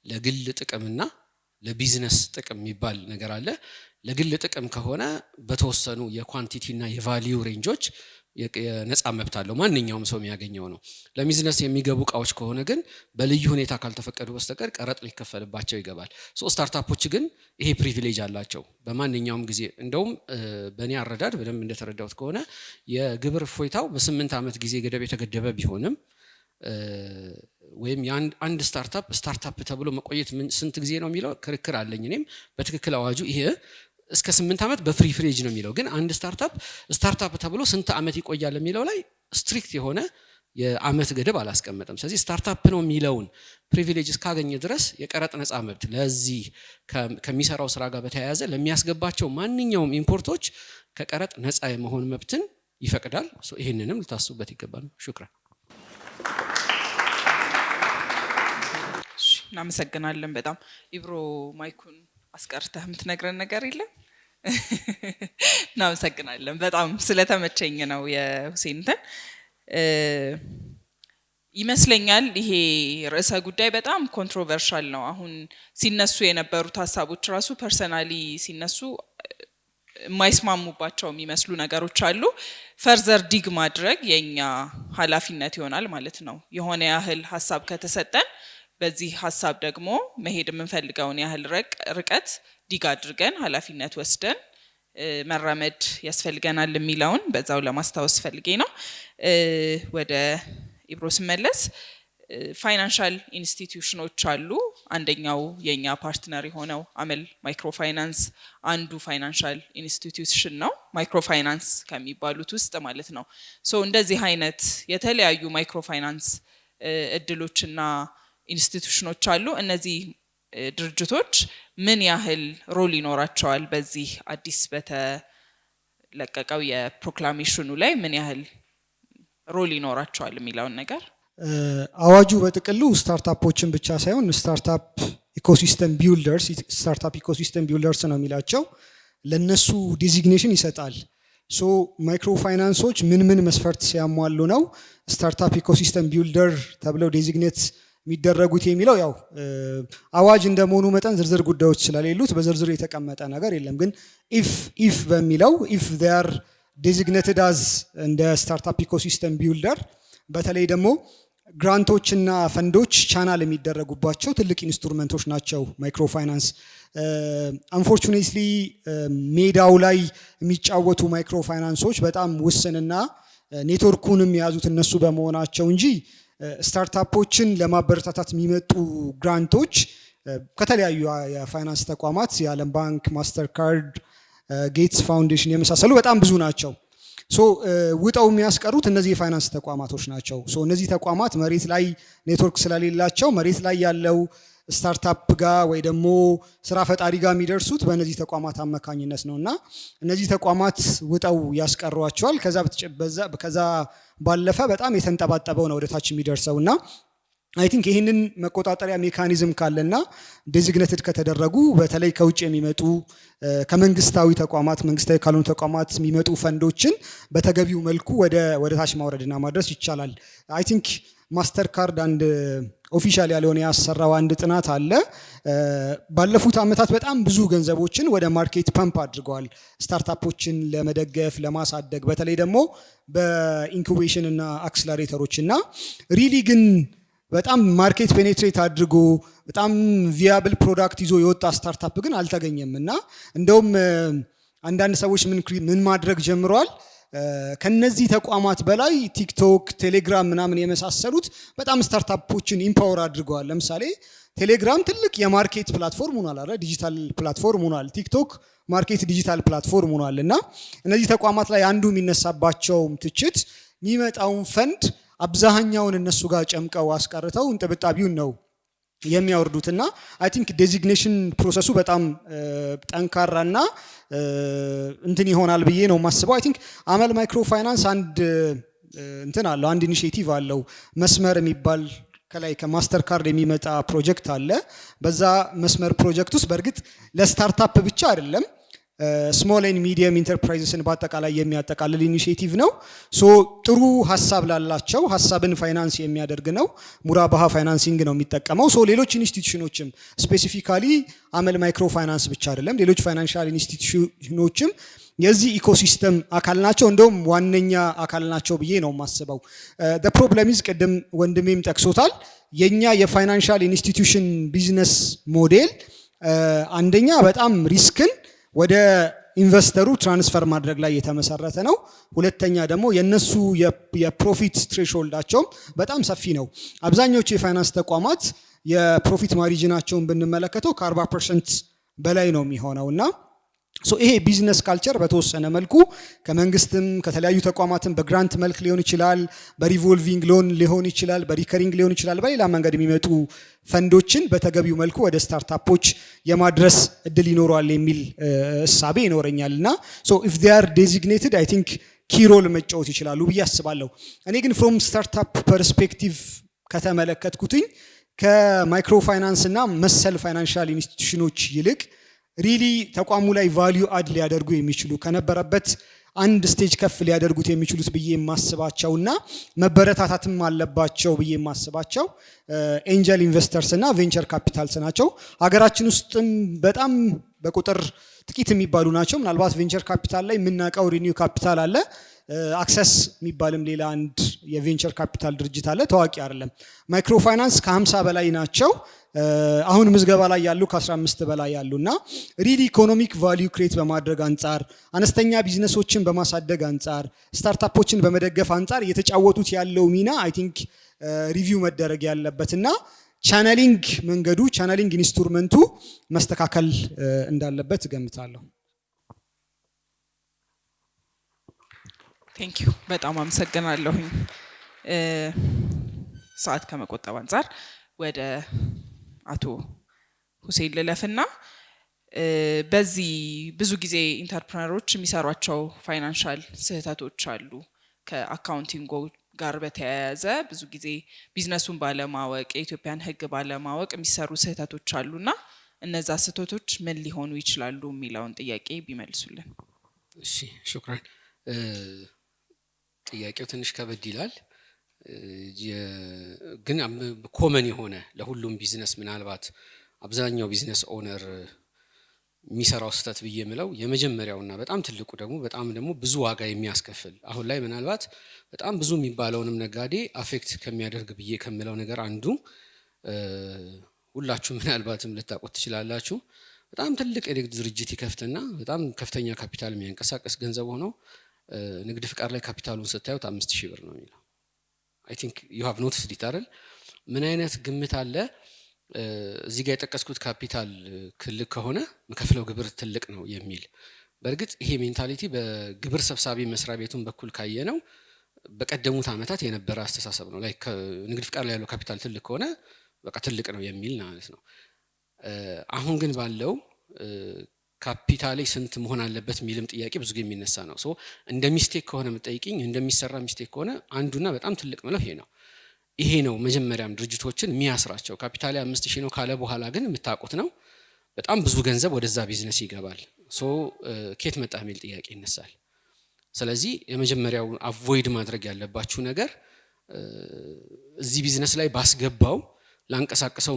ለግል ጥቅምና ለቢዝነስ ጥቅም የሚባል ነገር አለ። ለግል ጥቅም ከሆነ በተወሰኑ የኳንቲቲ እና የቫልዩ ሬንጆች የነፃ መብት አለው፣ ማንኛውም ሰው የሚያገኘው ነው። ለቢዝነስ የሚገቡ እቃዎች ከሆነ ግን በልዩ ሁኔታ ካልተፈቀዱ በስተቀር ቀረጥ ሊከፈልባቸው ይገባል። ስታርታፖች ግን ይሄ ፕሪቪሌጅ አላቸው በማንኛውም ጊዜ። እንደውም በእኔ አረዳድ በደንብ እንደተረዳሁት ከሆነ የግብር እፎይታው በ8 ዓመት ጊዜ ገደብ የተገደበ ቢሆንም ወይም አንድ ስታርታፕ ተብሎ መቆየት ስንት ጊዜ ነው የሚለው ክርክር አለኝ። እኔም በትክክል አዋጁ ይሄ እስከ 8 ዓመት በፕሪቪሌጅ ነው የሚለው፣ ግን አንድ ስታርታፕ ተብሎ ስንት ዓመት ይቆያል የሚለው ላይ ስትሪክት የሆነ የዓመት ገደብ አላስቀመጠም። ስለዚህ ስታርታፕ ነው የሚለውን ፕሪቪሌጅ እስካገኘ ድረስ የቀረጥ ነፃ መብት ለዚህ ከሚሰራው ስራ ጋር በተያያዘ ለሚያስገባቸው ማንኛውም ኢምፖርቶች ከቀረጥ ነፃ የመሆን መብትን ይፈቅዳል። ይህንንም ልታስቡበት ይገባል። ሹክራን። እናመሰግናለን በጣም ኢብሮ። ማይኩን አስቀርተህ የምትነግረን ነገር የለም? እናመሰግናለን በጣም ስለተመቸኝ ነው የሁሴን እንትን ይመስለኛል። ይሄ ርዕሰ ጉዳይ በጣም ኮንትሮቨርሻል ነው። አሁን ሲነሱ የነበሩት ሀሳቦች ራሱ ፐርሰናሊ ሲነሱ የማይስማሙባቸው የሚመስሉ ነገሮች አሉ። ፈርዘር ዲግ ማድረግ የኛ ኃላፊነት ይሆናል ማለት ነው። የሆነ ያህል ሀሳብ ከተሰጠን በዚህ ሀሳብ ደግሞ መሄድ የምንፈልገውን ያህል ርቀት ዲግ አድርገን ኃላፊነት ወስደን መራመድ ያስፈልገናል የሚለውን በዛው ለማስታወስ ፈልጌ ነው። ወደ ኢብሮ ስመለስ ፋይናንሻል ኢንስቲትዩሽኖች አሉ። አንደኛው የኛ ፓርትነር የሆነው አመል ማይክሮ ፋይናንስ አንዱ ፋይናንሻል ኢንስቲትዩሽን ነው፣ ማይክሮ ፋይናንስ ከሚባሉት ውስጥ ማለት ነው። እንደዚህ አይነት የተለያዩ ማይክሮ ፋይናንስ እድሎችና ኢንስቲትዩሽኖች አሉ። እነዚህ ድርጅቶች ምን ያህል ሮል ይኖራቸዋል በዚህ አዲስ በተለቀቀው የፕሮክላሜሽኑ ላይ ምን ያህል ሮል ይኖራቸዋል የሚለውን ነገር አዋጁ በጥቅሉ ስታርታፖችን ብቻ ሳይሆን ስታርታፕ ኢኮሲስተም ቢልደርስ ነው የሚላቸው ለነሱ ዲዚግኔሽን ይሰጣል። ሶ ማይክሮ ፋይናንሶች ምን መስፈርት ሲያሟሉ ነው ስታርታፕ ኢኮሲስተም ቢልደር ተብለው ዲዚግኔት የሚደረጉት የሚለው ያው አዋጅ እንደመሆኑ መጠን ዝርዝር ጉዳዮች ስለሌሉት በዝርዝር የተቀመጠ ነገር የለም። ግን ኢፍ በሚለው ኢፍ they are designated as እንደ ስታርታፕ ኢኮሲስተም ቢልደር በተለይ ደግሞ ግራንቶችና ፈንዶች ቻናል የሚደረጉባቸው ትልቅ ኢንስትሩመንቶች ናቸው ማይክሮ ፋይናንስ። አንፎርቹኔትሊ ሜዳው ላይ የሚጫወቱ ማይክሮ ፋይናንሶች በጣም ውስንና ኔትወርኩንም የያዙት እነሱ በመሆናቸው እንጂ ስታርታፖችን ለማበረታታት የሚመጡ ግራንቶች ከተለያዩ የፋይናንስ ተቋማት የዓለም ባንክ፣ ማስተርካርድ፣ ጌትስ ፋውንዴሽን የመሳሰሉ በጣም ብዙ ናቸው። ሶ ውጣው የሚያስቀሩት እነዚህ የፋይናንስ ተቋማቶች ናቸው። ሶ እነዚህ ተቋማት መሬት ላይ ኔትወርክ ስለሌላቸው መሬት ላይ ያለው ስታርታፕ ጋር ወይ ደግሞ ስራ ፈጣሪ ጋር የሚደርሱት በእነዚህ ተቋማት አማካኝነት ነውና እነዚህ ተቋማት ውጣው ያስቀሯቸዋል። ከዛ ባለፈ በጣም የተንጠባጠበው ነው ወደታች የሚደርሰውና አይ ቲንክ ይህንን መቆጣጠሪያ ሜካኒዝም ካለና ዴዚግኔትድ ከተደረጉ በተለይ ከውጭ የሚመጡ ከመንግስታዊ ተቋማት መንግስታዊ ካልሆኑ ተቋማት የሚመጡ ፈንዶችን በተገቢው መልኩ ወደ ታች ማውረድና ማድረስ ይቻላል። አይ ቲንክ ማስተርካርድ አንድ ኦፊሻል ያልሆነ ያሰራው አንድ ጥናት አለ። ባለፉት አመታት በጣም ብዙ ገንዘቦችን ወደ ማርኬት ፐምፕ አድርገዋል ስታርታፖችን ለመደገፍ ለማሳደግ በተለይ ደግሞ በኢንኩቤሽን እና አክስለሬተሮች እና ሪሊ ግን በጣም ማርኬት ፔኔትሬት አድርጎ በጣም ቪያብል ፕሮዳክት ይዞ የወጣ ስታርታፕ ግን አልተገኘም እና እንደውም አንዳንድ ሰዎች ምን ማድረግ ጀምረዋል ከነዚህ ተቋማት በላይ ቲክቶክ፣ ቴሌግራም ምናምን የመሳሰሉት በጣም ስታርታፖችን ኢምፓወር አድርገዋል። ለምሳሌ ቴሌግራም ትልቅ የማርኬት ፕላትፎርም ሆኗል አይደል? ዲጂታል ፕላትፎርም ሆኗል። ቲክቶክ ማርኬት ዲጂታል ፕላትፎርም ሆኗል እና እነዚህ ተቋማት ላይ አንዱ የሚነሳባቸው ትችት የሚመጣውን ፈንድ አብዛኛውን እነሱ ጋር ጨምቀው አስቀርተው እንጥብጣቢውን ነው የሚያወርዱትና አይ ቲንክ ዴዚግኔሽን ፕሮሰሱ በጣም ጠንካራና እንትን ይሆናል ብዬ ነው ማስበው። አይ ቲንክ አመል ማይክሮ ፋይናንስ አንድ እንትን አለው አንድ ኢኒሺዬቲቭ አለው መስመር የሚባል ከላይ ከማስተር ካርድ የሚመጣ ፕሮጀክት አለ። በዛ መስመር ፕሮጀክት ውስጥ በእርግጥ ለስታርታፕ ብቻ አይደለም ስሞል ኤንድ ሚዲየም ኢንተርፕራይዝስን በአጠቃላይ የሚያጠቃልል ኢኒሺዬቲቭ ነው። ሶ ጥሩ ሀሳብ ላላቸው ሀሳብን ፋይናንስ የሚያደርግ ነው። ሙራባሃ ፋይናንሲንግ ነው የሚጠቀመው። ሶ ሌሎች ኢንስቲትዩሽኖችም ስፔሲፊካሊ አመል ማይክሮ ፋይናንስ ብቻ አይደለም ሌሎች ፋይናንሻል ኢንስቲትዩሽኖችም የዚህ ኢኮሲስተም አካል ናቸው። እንደውም ዋነኛ አካል ናቸው ብዬ ነው የማስበው። the problem is ቅድም ወንድሜም ጠቅሶታል። የኛ የፋይናንሻል ኢንስቲትዩሽን ቢዝነስ ሞዴል አንደኛ በጣም ሪስክን ወደ ኢንቨስተሩ ትራንስፈር ማድረግ ላይ የተመሰረተ ነው። ሁለተኛ ደግሞ የነሱ የፕሮፊት ትሬሾልዳቸው በጣም ሰፊ ነው። አብዛኞቹ የፋይናንስ ተቋማት የፕሮፊት ማርጂናቸውን ብንመለከተው ከ40% በላይ ነው የሚሆነውና ሶ ይሄ ቢዝነስ ካልቸር በተወሰነ መልኩ ከመንግስትም ከተለያዩ ተቋማትም በግራንት መልክ ሊሆን ይችላል፣ በሪቮልቪንግ ሎን ሊሆን ይችላል፣ በሪከሪንግ ሊሆን ይችላል፣ በሌላ መንገድ የሚመጡ ፈንዶችን በተገቢው መልኩ ወደ ስታርታፖች የማድረስ እድል ይኖረዋል የሚል እሳቤ ይኖረኛልና ሶ ኢፍ they are designated I think key role መጫወት ይችላሉ ብዬ አስባለሁ። እኔ ግን ፍሮም ስታርታፕ ፐርስፔክቲቭ ከተመለከትኩትኝ ከማይክሮ ፋይናንስ እና መሰል ፋይናንሻል ኢንስቲትዩሽኖች ይልቅ ሪሊ ተቋሙ ላይ ቫልዩ አድ ሊያደርጉ የሚችሉ ከነበረበት አንድ ስቴጅ ከፍ ሊያደርጉት የሚችሉት ብዬ የማስባቸውና መበረታታትም አለባቸው ብዬ የማስባቸው ኤንጀል ኢንቨስተርስ እና ቬንቸር ካፒታልስ ናቸው። ሀገራችን ውስጥም በጣም በቁጥር ጥቂት የሚባሉ ናቸው። ምናልባት ቬንቸር ካፒታል ላይ የምናውቀው ሪኒው ካፒታል አለ። አክሰስ የሚባልም ሌላ አንድ የቬንቸር ካፒታል ድርጅት አለ፣ ታዋቂ አይደለም። ማይክሮ ፋይናንስ ከ50 በላይ ናቸው። አሁን ምዝገባ ላይ ያሉ ከ15 በላይ ያሉና ሪሊ ኢኮኖሚክ ቫልዩ ክሬት በማድረግ አንጻር አነስተኛ ቢዝነሶችን በማሳደግ አንጻር ስታርታፖችን በመደገፍ አንጻር እየተጫወቱት ያለው ሚና አይ ቲንክ ሪቪው መደረግ ያለበትና ቻነሊንግ መንገዱ ቻነሊንግ ኢንስትሩመንቱ መስተካከል እንዳለበት እገምታለሁ። ቴንክ ዩ በጣም አመሰግናለሁኝ። ሰዓት ከመቆጠብ አንጻር ወደ አቶ ሁሴን ልለፍና በዚህ ብዙ ጊዜ ኢንተርፕረነሮች የሚሰሯቸው ፋይናንሻል ስህተቶች አሉ። ከአካውንቲንግ ጋር በተያያዘ ብዙ ጊዜ ቢዝነሱን ባለማወቅ የኢትዮጵያን ሕግ ባለማወቅ የሚሰሩ ስህተቶች አሉና እነዛ ስህተቶች ምን ሊሆኑ ይችላሉ የሚለውን ጥያቄ ቢመልሱልን። እሺ ሹክራን። ጥያቄው ትንሽ ከበድ ይላል፣ ግን ኮመን የሆነ ለሁሉም ቢዝነስ ምናልባት አብዛኛው ቢዝነስ ኦነር የሚሰራው ስህተት ብዬ የምለው የመጀመሪያውና በጣም ትልቁ ደግሞ ብዙ ዋጋ የሚያስከፍል አሁን ላይ ምናልባት በጣም ብዙ የሚባለውንም ነጋዴ አፌክት ከሚያደርግ ብዬ ከምለው ነገር አንዱ ሁላችሁ ምናልባትም ልታውቁት ትችላላችሁ። በጣም ትልቅ የንግድ ድርጅት ይከፍትና በጣም ከፍተኛ ካፒታል የሚያንቀሳቀስ ገንዘብ ሆኖ ንግድ ፍቃድ ላይ ካፒታሉን ስታዩት 5000 ብር ነው የሚለው። አይ ቲንክ ዩ ሃቭ ኖቲስድ ኢት አይደል? ምን አይነት ግምት አለ? እዚህ ጋር የጠቀስኩት ካፒታል ክልል ከሆነ መከፍለው ግብር ትልቅ ነው የሚል። በእርግጥ ይሄ ሜንታሊቲ በግብር ሰብሳቢ መስሪያ ቤቱን በኩል ካየነው በቀደሙት ዓመታት የነበረ አስተሳሰብ ነው። ላይክ ንግድ ፍቃድ ላይ ያለው ካፒታል ትልቅ ከሆነ በቃ ትልቅ ነው የሚል ማለት ነው። አሁን ግን ባለው ካፒታሌ ስንት መሆን አለበት የሚልም ጥያቄ ብዙ ጊዜ የሚነሳ ነው። ሶ እንደ ሚስቴክ ከሆነ የምጠይቅኝ እንደሚሰራ ሚስቴክ ከሆነ አንዱና በጣም ትልቅ ነው ይሄ ነው መጀመሪያም ድርጅቶችን የሚያስራቸው። ካፒታሌ 5000 ነው ካለ በኋላ ግን የምታውቁት ነው በጣም ብዙ ገንዘብ ወደዛ ቢዝነስ ይገባል። ሶ ኬት መጣ የሚል ጥያቄ ይነሳል። ስለዚህ የመጀመሪያው አቮይድ ማድረግ ያለባችሁ ነገር እዚህ ቢዝነስ ላይ ባስገባው ላንቀሳቀሰው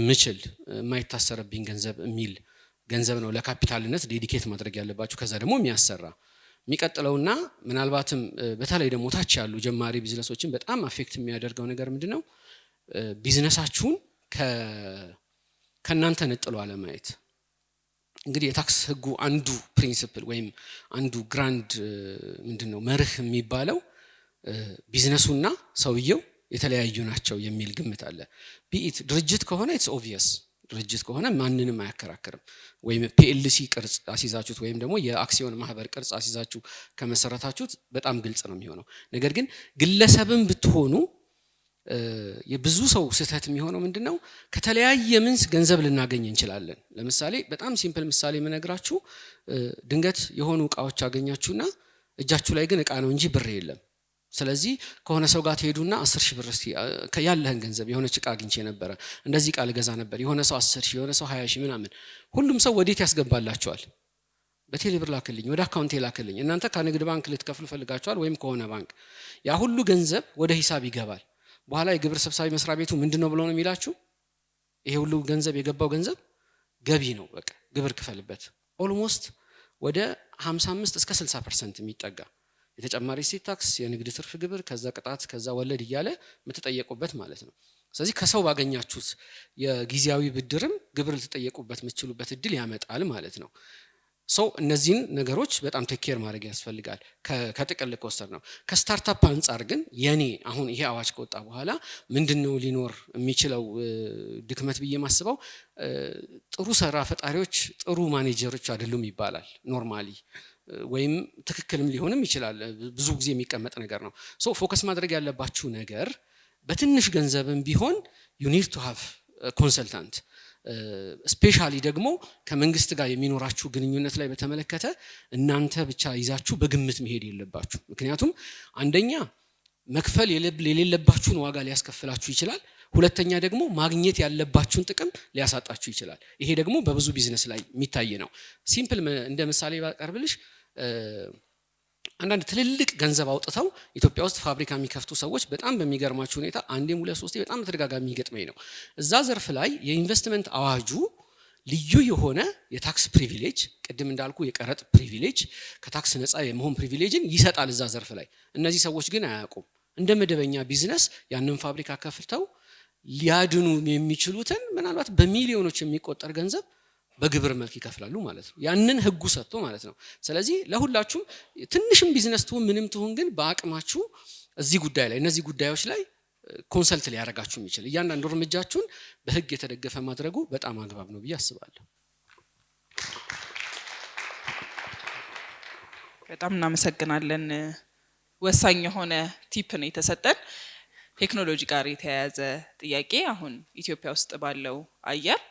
ምችል የማይታሰርብኝ ገንዘብ የሚል ገንዘብ ነው ለካፒታልነት ዴዲኬት ማድረግ ያለባችሁ። ከዛ ደግሞ የሚያሰራ የሚቀጥለውና ምናልባትም በተለይ ደግሞ ታች ያሉ ጀማሪ ቢዝነሶችን በጣም አፌክት የሚያደርገው ነገር ምንድነው? ቢዝነሳችሁን ከናንተ ነጥሎ አለማየት። እንግዲህ የታክስ ህጉ አንዱ ፕሪንሲፕል ወይም አንዱ ግራንድ ምንድነው መርህ የሚባለው ቢዝነሱና ሰውየው የተለያዩ ናቸው የሚል ግምት አለ። ቢኢት ድርጅት ከሆነ ኢትስ ኦብቪየስ ድርጅት ከሆነ ማንንም አያከራክርም። ወይም ፒኤልሲ ቅርጽ አሲዛችሁት ወይም ደግሞ የአክሲዮን ማህበር ቅርጽ አሲዛችሁ ከመሰረታችሁት በጣም ግልጽ ነው የሚሆነው። ነገር ግን ግለሰብም ብትሆኑ የብዙ ሰው ስህተት የሚሆነው ምንድነው? ከተለያየ ምንስ ገንዘብ ልናገኝ እንችላለን። ለምሳሌ በጣም ሲምፕል ምሳሌ የምነግራችሁ ድንገት የሆኑ እቃዎች አገኛችሁና እጃችሁ ላይ ግን እቃ ነው እንጂ ብር የለም። ስለዚህ ከሆነ ሰው ጋር ትሄዱና 10000 ብር እስቲ ያለህን ገንዘብ የሆነች እቃ አግኝቼ ነበር እንደዚህ ቃል ገዛ ነበር የሆነ ሰው 10000 የሆነ ሰው 20000 ምናምን ሁሉም ሰው ወዴት ያስገባላችኋል? በቴሌ ብር ላክልኝ፣ ወደ አካውንቴ ላክልኝ። እናንተ ከንግድ ባንክ ልትከፍሉ ፈልጋችኋል ወይም ከሆነ ባንክ ያ ሁሉ ገንዘብ ወደ ሂሳብ ይገባል። በኋላ የግብር ሰብሳቢ መስሪያ ቤቱ ምንድነው ብሎ ነው የሚላችሁ? ይሄ ሁሉ ገንዘብ የገባው ገንዘብ ገቢ ነው፣ በቃ ግብር ክፈልበት። ኦልሞስት ወደ 55 እስከ 60% የሚጠጋ የተጨማሪ እሴት ታክስ፣ የንግድ ትርፍ ግብር፣ ከዛ ቅጣት፣ ከዛ ወለድ እያለ የምትጠየቁበት ማለት ነው። ስለዚህ ከሰው ባገኛችሁት የጊዜያዊ ብድርም ግብር ልትጠየቁበት የምትችሉበት እድል ያመጣል ማለት ነው። ሶ እነዚህን ነገሮች በጣም ቴክ ኬር ማድረግ ያስፈልጋል ከጥቅል ከወሰድ ነው። ከስታርታፕ አንጻር ግን የኔ አሁን ይሄ አዋጅ ከወጣ በኋላ ምንድነው ሊኖር የሚችለው ድክመት ብዬ ማስበው ጥሩ ስራ ፈጣሪዎች ጥሩ ማኔጀሮች አይደሉም ይባላል ኖርማሊ፣ ወይም ትክክልም ሊሆንም ይችላል። ብዙ ጊዜ የሚቀመጥ ነገር ነው። ሶ ፎከስ ማድረግ ያለባችሁ ነገር በትንሽ ገንዘብም ቢሆን you need to have a consultant ስፔሻሊ ደግሞ ከመንግስት ጋር የሚኖራችሁ ግንኙነት ላይ በተመለከተ እናንተ ብቻ ይዛችሁ በግምት መሄድ የለባችሁ። ምክንያቱም አንደኛ መክፈል የሌለባችሁን ዋጋ ሊያስከፍላችሁ ይችላል። ሁለተኛ ደግሞ ማግኘት ያለባችሁን ጥቅም ሊያሳጣችሁ ይችላል። ይሄ ደግሞ በብዙ ቢዝነስ ላይ የሚታይ ነው። ሲምፕል እንደ ምሳሌ ባቀርብልሽ አንዳንድ ትልልቅ ገንዘብ አውጥተው ኢትዮጵያ ውስጥ ፋብሪካ የሚከፍቱ ሰዎች በጣም በሚገርማችሁ ሁኔታ አንዴም 2-3 በጣም ተደጋጋሚ ይገጥመኝ ነው። እዛ ዘርፍ ላይ የኢንቨስትመንት አዋጁ ልዩ የሆነ የታክስ ፕሪቪሌጅ ቅድም እንዳልኩ የቀረጥ ፕሪቪሌጅ ከታክስ ነፃ የመሆን ፕሪቪሌጅን ይሰጣል እዛ ዘርፍ ላይ። እነዚህ ሰዎች ግን አያውቁም። እንደ መደበኛ ቢዝነስ ያንን ፋብሪካ ከፍተው ሊያድኑ የሚችሉትን ምናልባት በሚሊዮኖች የሚቆጠር ገንዘብ በግብር መልክ ይከፍላሉ ማለት ነው። ያንን ህጉ ሰጥቶ ማለት ነው። ስለዚህ ለሁላችሁም ትንሽም ቢዝነስ ትሁን ምንም ትሁን ግን በአቅማችሁ እዚህ ጉዳይ ላይ እነዚህ ጉዳዮች ላይ ኮንሰልት ሊያደርጋችሁ የሚችል እያንዳንዱ እርምጃችሁን በህግ የተደገፈ ማድረጉ በጣም አግባብ ነው ብዬ አስባለሁ። በጣም እናመሰግናለን። ወሳኝ የሆነ ቲፕ ነው የተሰጠን። ቴክኖሎጂ ጋር የተያያዘ ጥያቄ አሁን ኢትዮጵያ ውስጥ ባለው አየር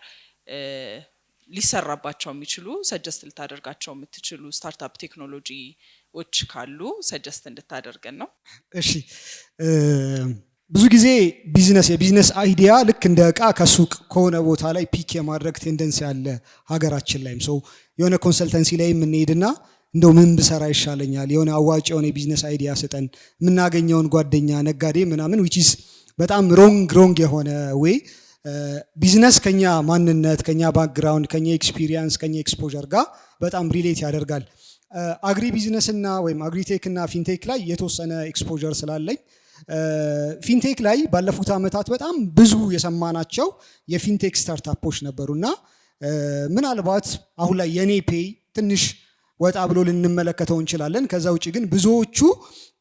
ሊሰራባቸው የሚችሉ ሰጀስት ልታደርጋቸው የምትችሉ ስታርታፕ ቴክኖሎጂ ዎች ካሉ ሰጀስት እንድታደርገን ነው። እሺ ብዙ ጊዜ የቢዝነስ አይዲያ ልክ እንደ እቃ ከሱቅ ከሆነ ቦታ ላይ ፒክ የማድረግ ቴንደንሲ ያለ ሀገራችን ላይም ሰው የሆነ ኮንሰልተንሲ ላይ የምንሄድና እንደው ምን ብሰራ ይሻለኛል የሆነ አዋጭ የሆነ የቢዝነስ አይዲያ ስጠን የምናገኘውን ጓደኛ ነጋዴ ምናምን which is በጣም ሮንግ የሆነ ወይ ቢዝነስ ከኛ ማንነት ከኛ ባክግራውንድ ከኛ ኤክስፒሪየንስ ከኛ ኤክስፖዠር ጋር በጣም ሪሌት ያደርጋል። አግሪ ቢዝነስ እና ወይም አግሪቴክ እና ፊንቴክ ላይ የተወሰነ ኤክስፖዠር ስላለኝ ፊንቴክ ላይ ባለፉት አመታት በጣም ብዙ የሰማናቸው የፊንቴክ ስታርታፖች ነበሩና ምናልባት አሁን ላይ የኔ ፔይ ትንሽ ወጣ ብሎ ልንመለከተው እንችላለን። ከዛ ውጪ ግን ብዙዎቹ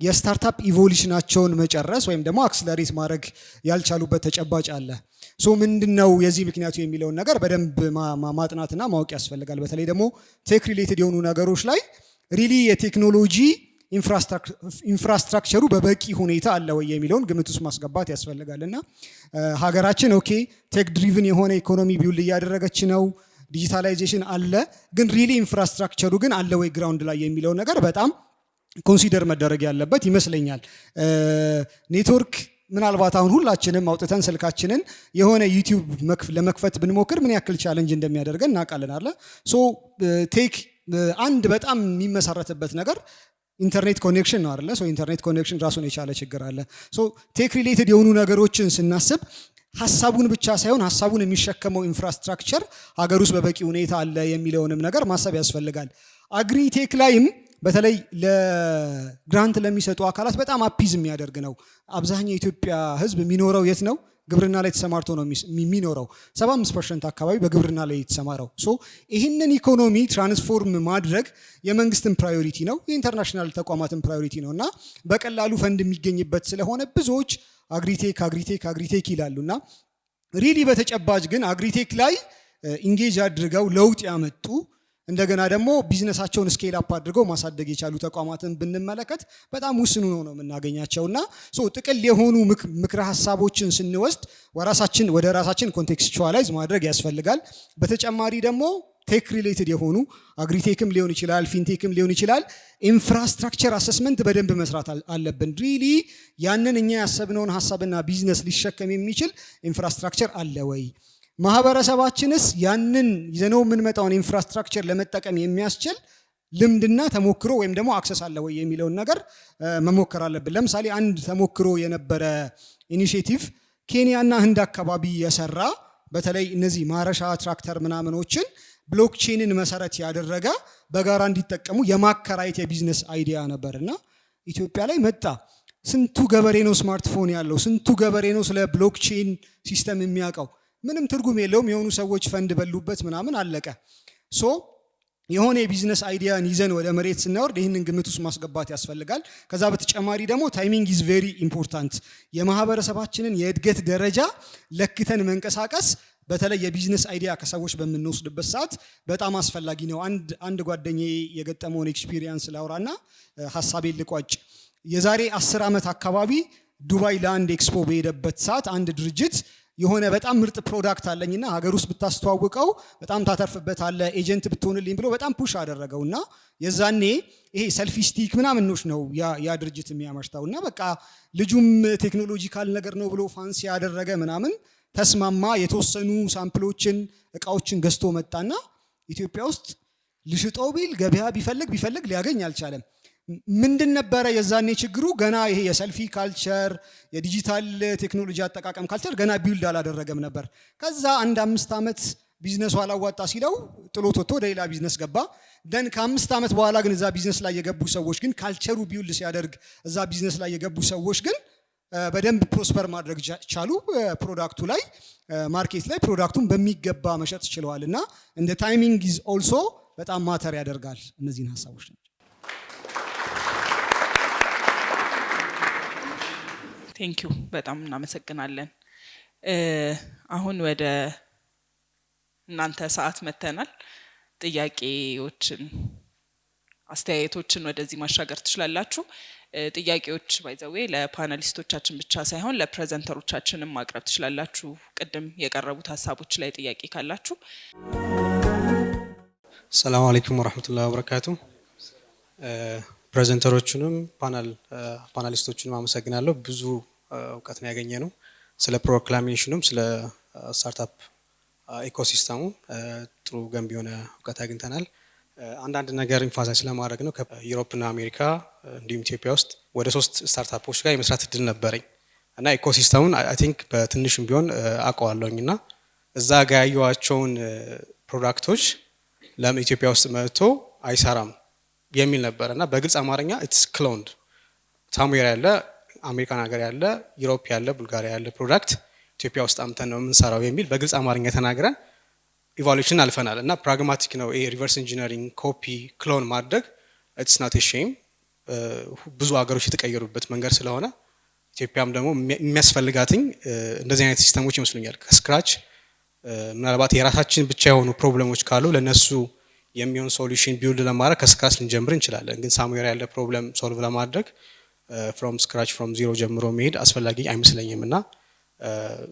የስታርታፕ ኢቮሉሽናቸውን መጨረስ ወይም ደግሞ አክሰለሬት ማድረግ ያልቻሉበት ተጨባጭ አለ። ሶ ምንድነው የዚህ ምክንያቱ የሚለውን ነገር በደንብ ማጥናትና ማወቅ ያስፈልጋል። በተለይ ደግሞ ቴክ ሪሌትድ የሆኑ ነገሮች ላይ ሪሊ የቴክኖሎጂ ኢንፍራስትራክቸሩ በበቂ ሁኔታ አለ ወይ የሚለውን ግምት ውስጥ ማስገባት ያስፈልጋልና ሀገራችን ኦኬ ቴክ ድሪቭን የሆነ ኢኮኖሚ ቢውል እያደረገች ነው፣ ዲጂታላይዜሽን አለ፣ ግን ሪሊ ኢንፍራስትራክቸሩ ግን አለ ወይ ግራውንድ ላይ የሚለው ነገር በጣም ኮንሲደር መደረግ ያለበት ይመስለኛል። ኔትወርክ ምናልባት አሁን ሁላችንም አውጥተን ስልካችንን የሆነ ዩቲዩብ ለመክፈት ብንሞክር ምን ያክል ቻሌንጅ እንደሚያደርገን እናውቃለን አለ። ሶ ቴክ አንድ በጣም የሚመሰረትበት ነገር ኢንተርኔት ኮኔክሽን ነው አይደለ? ሶ ኢንተርኔት ኮኔክሽን ራሱን የቻለ ችግር አለ። ሶ ቴክ ሪሌትድ የሆኑ ነገሮችን ስናስብ ሀሳቡን ብቻ ሳይሆን ሀሳቡን የሚሸከመው ኢንፍራስትራክቸር ሀገር ውስጥ በበቂ ሁኔታ አለ የሚለውንም ነገር ማሰብ ያስፈልጋል። አግሪቴክ ላይም በተለይ ለግራንት ለሚሰጡ አካላት በጣም አፒዝ የሚያደርግ ነው። አብዛኛው የኢትዮጵያ ሕዝብ የሚኖረው የት ነው? ግብርና ላይ ተሰማርቶ ነው የሚኖረው። 75% አካባቢ በግብርና ላይ የተሰማረው። ሶ ይህንን ኢኮኖሚ ትራንስፎርም ማድረግ የመንግስትን ፕራዮሪቲ ነው፣ የኢንተርናሽናል ተቋማትን ፕራዮሪቲ ነው እና በቀላሉ ፈንድ የሚገኝበት ስለሆነ ብዙዎች አግሪቴክ ይላሉና ሪሊ በተጨባጭ ግን አግሪቴክ ላይ ኢንጌጅ አድርገው ለውጥ ያመጡ እንደገና ደግሞ ቢዝነሳቸውን ስኬል አፕ አድርገው ማሳደግ የቻሉ ተቋማትን ብንመለከት በጣም ውስኑ ነው የምናገኛቸውና ሶ ጥቅል የሆኑ ምክረ ሀሳቦችን ስንወስድ ወደ ራሳችን ኮንቴክስቹዋላይዝ ማድረግ ያስፈልጋል። በተጨማሪ ደግሞ ቴክ ሪሌትድ የሆኑ አግሪቴክም ሊሆን ይችላል፣ ፊንቴክም ሊሆን ይችላል፣ ኢንፍራስትራክቸር አሰስመንት በደንብ መስራት አለብን። ሪሊ ያንን እኛ ያሰብነውን ሀሳብና ቢዝነስ ሊሸከም የሚችል ኢንፍራስትራክቸር አለ ወይ? ማህበረሰባችንስ ያንን ይዘነው የምንመጣውን ኢንፍራስትራክቸር ለመጠቀም የሚያስችል ልምድና ተሞክሮ ወይም ደግሞ አክሰስ አለ ወይ የሚለውን ነገር መሞከር አለብን። ለምሳሌ አንድ ተሞክሮ የነበረ ኢኒሼቲቭ ኬንያና ህንድ አካባቢ የሰራ በተለይ እነዚህ ማረሻ ትራክተር ምናምኖችን ብሎክቼንን መሰረት ያደረገ በጋራ እንዲጠቀሙ የማከራየት የቢዝነስ አይዲያ ነበርና ኢትዮጵያ ላይ መጣ። ስንቱ ገበሬ ነው ስማርትፎን ያለው? ስንቱ ገበሬ ነው ስለ ብሎክቼን ሲስተም የሚያውቀው? ምንም ትርጉም የለውም። የሆኑ ሰዎች ፈንድ በሉበት ምናምን አለቀ። ሶ የሆነ የቢዝነስ አይዲያን ይዘን ወደ መሬት ስናወርድ ይህንን ግምት ውስጥ ማስገባት ያስፈልጋል። ከዛ በተጨማሪ ደግሞ ታይሚንግ ኢዝ ቬሪ ኢምፖርታንት። የማህበረሰባችንን የእድገት ደረጃ ለክተን መንቀሳቀስ በተለይ የቢዝነስ አይዲያ ከሰዎች በምንወስድበት ሰዓት በጣም አስፈላጊ ነው። አንድ ጓደኛዬ የገጠመውን ኤክስፒሪየንስ ላውራና ሐሳቤን ልቋጭ። የዛሬ 10 ዓመት አካባቢ ዱባይ ለአንድ ኤክስፖ በሄደበት ሰዓት አንድ ድርጅት የሆነ በጣም ምርጥ ፕሮዳክት አለኝና ሀገር ውስጥ ብታስተዋውቀው በጣም ታተርፍበት አለ ኤጀንት ብትሆንልኝ ብሎ በጣም ፑሽ አደረገውና የዛኔ ይሄ ሰልፊ ስቲክ ምናምኖች ነው ያ ድርጅት የሚያመርተውና በቃ ልጁም ቴክኖሎጂካል ነገር ነው ብሎ ፋንሲ ያደረገ ምናምን ተስማማ። የተወሰኑ ሳምፕሎችን እቃዎችን ገዝቶ መጣና ኢትዮጵያ ውስጥ ልሽጠው ቢል ገበያ ቢፈልግ ሊያገኝ አልቻለም። ምንድን ነበረ የዛኔ ችግሩ? ገና ይሄ የሰልፊ ካልቸር የዲጂታል ቴክኖሎጂ አጠቃቀም ካልቸር ገና ቢውልድ አላደረገም ነበር። ከዛ 5 ዓመት ቢዝነሱ አላዋጣ ሲለው ጥሎት ወጥቶ ወደ ሌላ ቢዝነስ ገባ። ደን ከ5 ዓመት በኋላ ግን እዛ ቢዝነስ ላይ የገቡ ሰዎች ግን ካልቸሩ ቢውልድ ሲያደርግ እዛ ቢዝነስ ላይ የገቡ ሰዎች ግን በደንብ ፕሮስፐር ማድረግ ቻሉ። ፕሮዳክቱ ላይ ማርኬት ላይ ፕሮዳክቱን በሚገባ መሸጥ ችለዋል። እና እንደ ታይሚንግ ኢዝ ኦልሶ በጣም ማተር ያደርጋል። እነዚህን ሀሳቦች ነው። ቴንክ ዩ በጣም እናመሰግናለን። አሁን ወደ እናንተ ሰዓት መተናል። ጥያቄዎችን አስተያየቶችን ወደዚህ ማሻገር ትችላላችሁ። ጥያቄዎች ባይዘዌ ለፓናሊስቶቻችን ብቻ ሳይሆን ለፕሬዘንተሮቻችንም ማቅረብ ትችላላችሁ። ቅድም የቀረቡት ሀሳቦች ላይ ጥያቄ ካላችሁ። ሰላም አለይኩም ወራህመቱላሂ ወበረካቱ። ፕሬዘንተሮቹንም ፓናሊስቶቹንም አመሰግናለሁ። ብዙ እውቀት ነው ያገኘ ነው ስለ ፕሮክላሜሽኑም ስለ ስታርታፕ ኢኮሲስተሙ ጥሩ ገንቢ የሆነ እውቀት አግኝተናል። አንዳንድ ነገር ኢንፋሳይዝ ለማድረግ ነው ከዩሮፕና አሜሪካ እንዲሁም ኢትዮጵያ ውስጥ ወደ 3 ስታርታፖች ጋር የመስራት እድል ነበረኝ እና ኢኮሲስተሙን አይ ቲንክ በትንሽም ቢሆን አውቀዋለሁኝና እዛ ጋር ያዩዋቸውን ፕሮዳክቶች ለምን ኢትዮጵያ ውስጥ መጥቶ አይሰራም የሚል ነበር እና በግልጽ አማርኛ ኢትስ ክሎንድ ሳሙዌር ያለ አሜሪካን ሀገር ያለ ዩሮፕ ያለ ቡልጋሪያ ያለ ፕሮዳክት ኢትዮጵያ ውስጥ አምተን ነው የምንሰራው የሚል በግልጽ አማርኛ ተናግረን ኢቫሉዌሽን አልፈናል እና ፕራግማቲክ ነው ሪቨርስ ኢንጂነሪንግ ኮፒ ክሎን ማድረግ ኢትስ ናት ኤ ሼም ብዙ ሀገሮች የተቀየሩበት መንገድ ስለሆነ ኢትዮጵያም ደግሞ የሚያስፈልጋትኝ እንደዚህ አይነት ሲስተሞች ይመስሉኛል ከስክራች ምናልባት የራሳችን ብቻ የሆኑ ፕሮብለሞች ካሉ ለነሱ የሚሆን ሶሉሽን ቢውልድ ለማድረግ ከስክራች ልንጀምር እንችላለን ግን ሳሙዌር ያለ ፕሮብለም ሶልቭ ለማድረግ ፍሮም ስክራች ፍሮም ዚሮ ጀምሮ መሄድ አስፈላጊ አይመስለኝም እና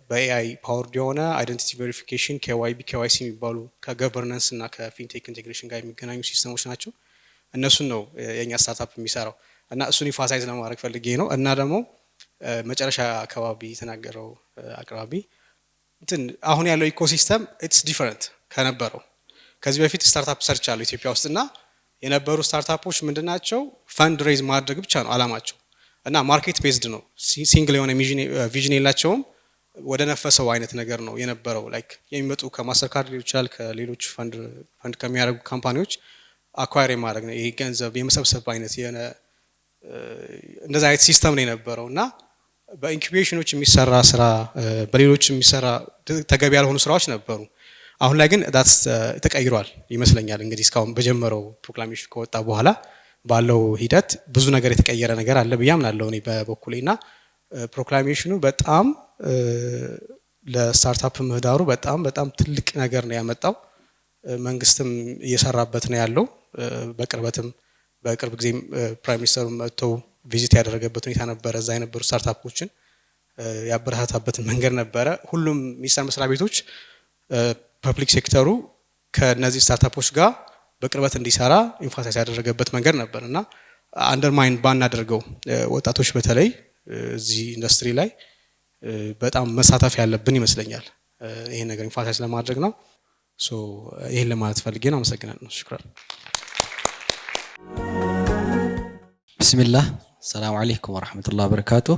በኤአይ ፓወርድ የሆነ አይደንቲቲ ቬሪፊኬሽን ኬዋይቢ ኬዋይሲ የሚባሉ ከገቨርናንስ እና ከፊንቴክ ኢንቴግሬሽን ጋር የሚገናኙ ሲስተሞች ናቸው እነሱን ነው የኛ ስታርታፕ የሚሰራው እና እሱን ኢንፋሳይዝ ለማድረግ ፈልጌ ነው እና ደግሞ መጨረሻ አካባቢ የተናገረው አቅራቢ እንትን አሁን ያለው ኢኮሲስተም ኢትስ ዲፈረንት ከነበረው ከዚህ በፊት ስታርታፕ ሰርች አለው ኢትዮጵያ ውስጥና የነበሩ ስታርታፖች ምንድናቸው ፈንድ ሬዝ ማድረግ ብቻ ነው አላማቸው እና ማርኬት ቤዝድ ነው ሲንግል የሆነ ቪዥን የላቸውም ወደ ነፈሰው አይነት ነገር ነው የነበረው ላይክ የሚመጡ ከማስተር ካርድ ሊሆን ይችላል ከሌሎች ፈንድ ከሚያደርጉ ካምፓኒዎች አኳየር የማድረግ ነው ይሄ ገንዘብ የመሰብሰብ አይነት የሆነ እንደዛ አይነት ሲስተም ነው የነበረው እና በኢንኩቤሽኖች የሚሰራ ስራ በሌሎች የሚሰራ ተገቢ ያልሆኑ ስራዎች ነበሩ አሁን ላይ ግን ዳትስ ተቀይሯል ይመስለኛል እንግዲህ እስካሁን በጀመረው ፕሮክላሜሽን ከወጣ በኋላ ባለው ሂደት ብዙ ነገር የተቀየረ ነገር አለ ብዬ አምናለሁ እኔ በበኩሌና ፕሮክላሜሽኑ በጣም ለስታርታፕ ምህዳሩ በጣም ትልቅ ነገር ነው ያመጣው መንግስትም እየሰራበት ነው ያለው በቅርበትም በቅርብ ጊዜ ፕራይም ሚኒስተሩ መጥቶ ቪዚት ያደረገበት ሁኔታ ነበረ እዛ የነበሩ ስታርታፖችን ያበረታታበት መንገድ ነበረ ሁሉም ሚኒስተር መስሪያ ቤቶች ፐብሊክ ሴክተሩ ከነዚህ ስታርታፖች ጋር በቅርበት እንዲሰራ ኢንፋሳይዝ ያደረገበት መንገድ ነበር እና አንደርማይን ባናደርገው ወጣቶች በተለይ እዚህ ኢንዱስትሪ ላይ በጣም መሳተፍ ያለብን ይመስለኛል ይሄን ነገር ኢንፋሳይዝ ለማድረግ ነው ሶ ይሄን ለማለት ፈልጌ ነው አመሰግናለሁ ሽክራን ቢስሚላህ ሰላም አለይኩም ወራህመቱላሂ ወበረካቱ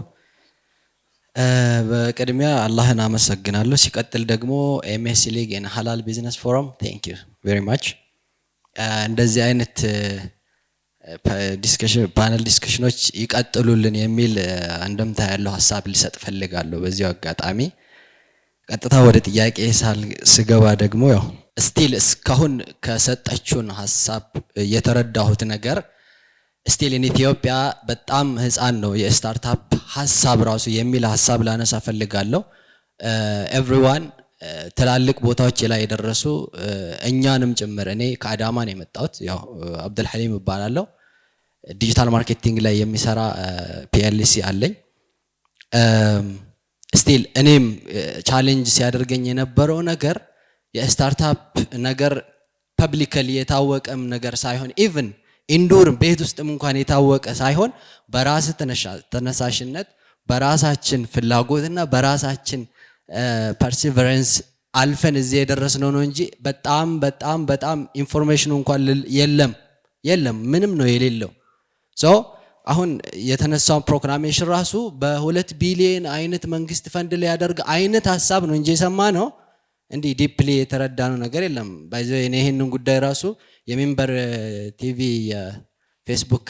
በቅድሚያ አላህን አመሰግናለሁ ሲቀጥል ደግሞ ኤምኤስ ሊግ እና ሐላል ቢዝነስ ፎረም ቴንክ ዩ ቬሪ ማች እንደዚህ አይነት ዲስከሽን ፓነል ዲስከሽኖች ይቀጥሉልን የሚል አንደምታ ያለው ሐሳብ ልሰጥ ፈልጋለሁ በዚሁ አጋጣሚ ቀጥታ ወደ ጥያቄ ስገባ ደግሞ ያው ስቲል እስካሁን ከሰጣችሁን ሐሳብ የተረዳሁት ነገር ስቲል ኢን ኢትዮጵያ በጣም ህፃን ነው የስታርታፕ ሐሳብ ራሱ የሚል ሐሳብ ላነሳ ፈልጋለሁ ኤቭሪዋን ትላልቅ ቦታዎች ላይ የደረሱ እኛንም ጭምር እኔ ከአዳማ ነው የመጣሁት ያው አብዱል ሐሊም እባላለሁ ዲጂታል ማርኬቲንግ ላይ የሚሰራ ፒኤልሲ አለኝ ስቲል እኔም ቻሌንጅ ሲያደርገኝ የነበረው ነገር የስታርታፕ ነገር ፐብሊካሊ የታወቀም ነገር ሳይሆን ኢቭን ኢንዶር ቤት ውስጥም እንኳን የታወቀ ሳይሆን በራስ ተነሳሽነት በራሳችን ፍላጎትና በራሳችን ፐርሲቨረንስ አልፈን እዚህ የደረስነው ነው እንጂ በጣም ኢንፎርሜሽኑ እንኳን የለም ምንም ነው የሌለው ሶ አሁን የተነሳው ፕሮግራሜሽን ራሱ በ2 ቢሊዮን አይነት መንግስት ፈንድ ላይ ያደርግ አይነት ሐሳብ ነው እንጂ የሰማነው እንዴ ዲፕሊ የተረዳነው ነገር የለም ባይዘው እኔ ይሄንን ጉዳይ ራሱ የሚንበር ቲቪ ፌስቡክ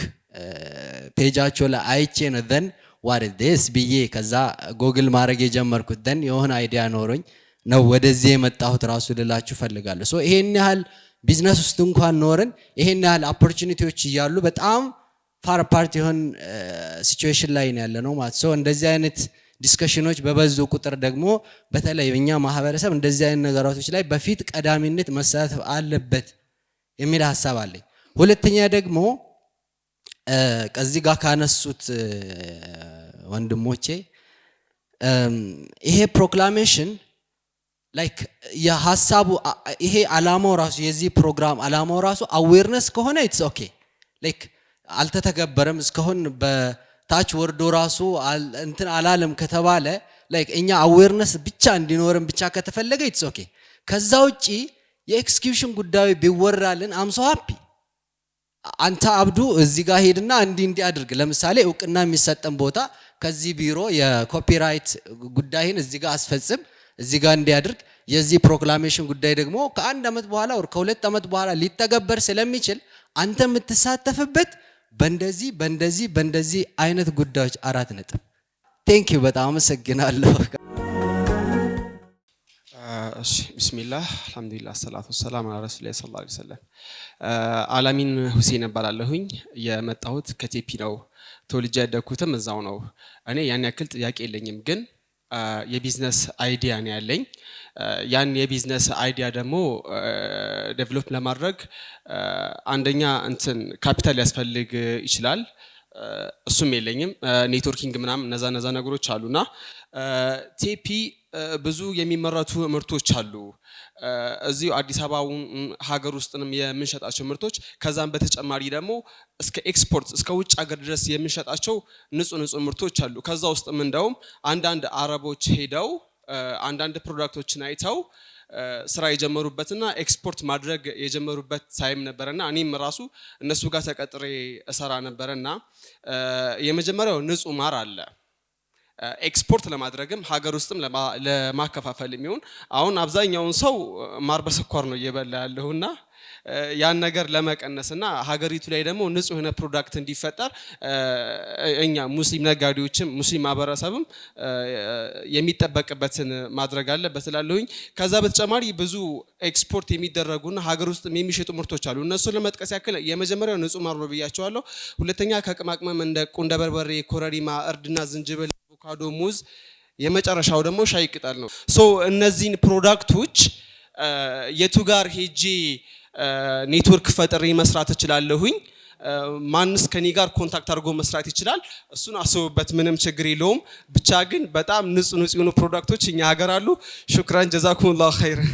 ፔጃቸው ላይ አይቼ ነው then what is this ብዬ ከዛ ጎግል ማድረግ የጀመርኩት then የሆነ አይዲያ ኖሮኝ ነው ወደዚህ የመጣሁት ራሱ ልላችሁ ፈልጋለሁ ሶ ይሄን ያህል ቢዝነስ ውስጥ እንኳን ኖርን ይሄን ያህል ኦፖርቹኒቲዎች እያሉ በጣም ፋር ፓርት የሆነ ሲቹዌሽን ላይ ነው ያለነው ማለት ሶ እንደዚህ አይነት ዲስከሽኖች በበዙ ቁጥር ደግሞ በተለይ እኛ ማህበረሰብ እንደዚህ አይነት ነገራቶች ላይ በፊት ቀዳሚነት መሳተፍ አለበት የሚል ሐሳብ አለኝ ሁለተኛ ደግሞ ከዚህ ጋር ካነሱት ወንድሞቼ ይሄ ፕሮክላሜሽን ላይክ የሐሳቡ ይሄ አላማው ራሱ የዚህ ፕሮግራም አላማው ራሱ አዌርነስ ከሆነ ኢትስ ኦኬ ላይክ አልተተገበረም እስካሁን በታች ወርዶ ራሱ እንትን አላለም ከተባለ ላይክ እኛ አዌርነስ ብቻ እንዲኖርን ብቻ ከተፈለገ ኢትስ ኦኬ። ከዛ ውጪ የኤክስኪዩሽን ጉዳዩ ቢወራልን አም ሶ ሃፒ። አንተ አብዱ እዚህ ጋር ሄድና እንዲህ አድርግ። ለምሳሌ እውቅና የሚሰጠን ቦታ ከዚህ ቢሮ የኮፒራይት ጉዳይን እዚህ ጋር አስፈጽም፣ እዚህ ጋር እንዲያድርግ። የዚህ ፕሮክላሜሽን ጉዳይ ደግሞ ከ1 ዓመት በኋላ ወር ከ2 ዓመት በኋላ ሊተገበር ስለሚችል አንተ የምትሳተፍበት በእንደዚህ አይነት ጉዳዮች 4 ነጥብ። ቴንክ ዩ በጣም አመሰግናለሁ። እሺ ቢስሚላህ አልহামዱሊላህ ሰላቱ ሰላም አላ ረሱላህ ሰለላሁ ዐለይሂ ወሰለም። አላሚን ሁሴን እባላለሁኝ። የመጣሁት ከቴፒ ነው። ተወልጄ ያደግኩትም እዛው ነው። እኔ ያን ያክል ጥያቄ የለኝም፣ ግን የቢዝነስ አይዲያ ነው ያለኝ። ያን የቢዝነስ አይዲያ ደግሞ ዴቨሎፕ ለማድረግ አንደኛ ካፒታል ያስፈልግ ይችላል። እሱም የለኝም። ኔትወርኪንግ ምናምን እነዛ ነገሮች አሉና ቴፒ ብዙ የሚመረቱ ምርቶች አሉ እዚሁ አዲስ አበባ ሀገር ውስጥንም የምንሸጣቸው ምርቶች። ከዛም በተጨማሪ ደግሞ እስከ ኤክስፖርት እስከ ውጭ ሀገር ድረስ የምንሸጣቸው ንጹህ ምርቶች አሉ። ከዛ ውስጥም እንደውም አንዳንድ አረቦች ሄደው አንዳንድ ፕሮዳክቶችን አይተው ስራ የጀመሩበትና ኤክስፖርት ማድረግ የጀመሩበት ታይም ነበርና እኔም ራሱ እነሱ ጋር ተቀጥሬ እሰራ ነበርና የመጀመሪያው ንጹህ ማር አለ። ኤክስፖርት ለማድረግም ሀገር ውስጥም ለማከፋፈል የሚሆን አሁን አብዛኛውን ሰው ማር በስኳር ነው እየበላ ያለውና ያን ነገር ለመቀነስና ሀገሪቱ ላይ ደግሞ ንጹህ የሆነ ፕሮዳክት እንዲፈጠር እኛ ሙስሊም ነጋዴዎችም ሙስሊም ማህበረሰብም የሚጠበቅበትን ማድረግ አለበት እላለሁኝ። ከዛ በተጨማሪ ብዙ ኤክስፖርት የሚደረጉና ሀገር ውስጥ የሚሸጡ ምርቶች አሉ። እነሱን ለመጥቀስ ያክል የመጀመሪያው ንጹህ ማር ነው ብያቸዋለሁ። ሁለተኛ ከቅመም እንደ ቁንደ በርበሬ፣ ኮረሪማ፣ እርድና ዝንጅብል፣ አቮካዶ፣ ሙዝ፣ የመጨረሻው ደግሞ ሻይ ቅጠል ነው። ሶ እነዚህን ፕሮዳክቶች የቱ ጋር ሄጄ ኔትወርክ ፈጥሬ መስራት እችላለሁኝ? ማንስ ከኔ ጋር ኮንታክት አድርጎ መስራት ይችላል? እሱን አስቡበት፣ ምንም ችግር የለውም። ብቻ ግን በጣም ንጹህ የሆኑ ፕሮዳክቶች እኛ ሀገር አሉ። ሹክራን ጀዛኩሙላሁ ኸይረን።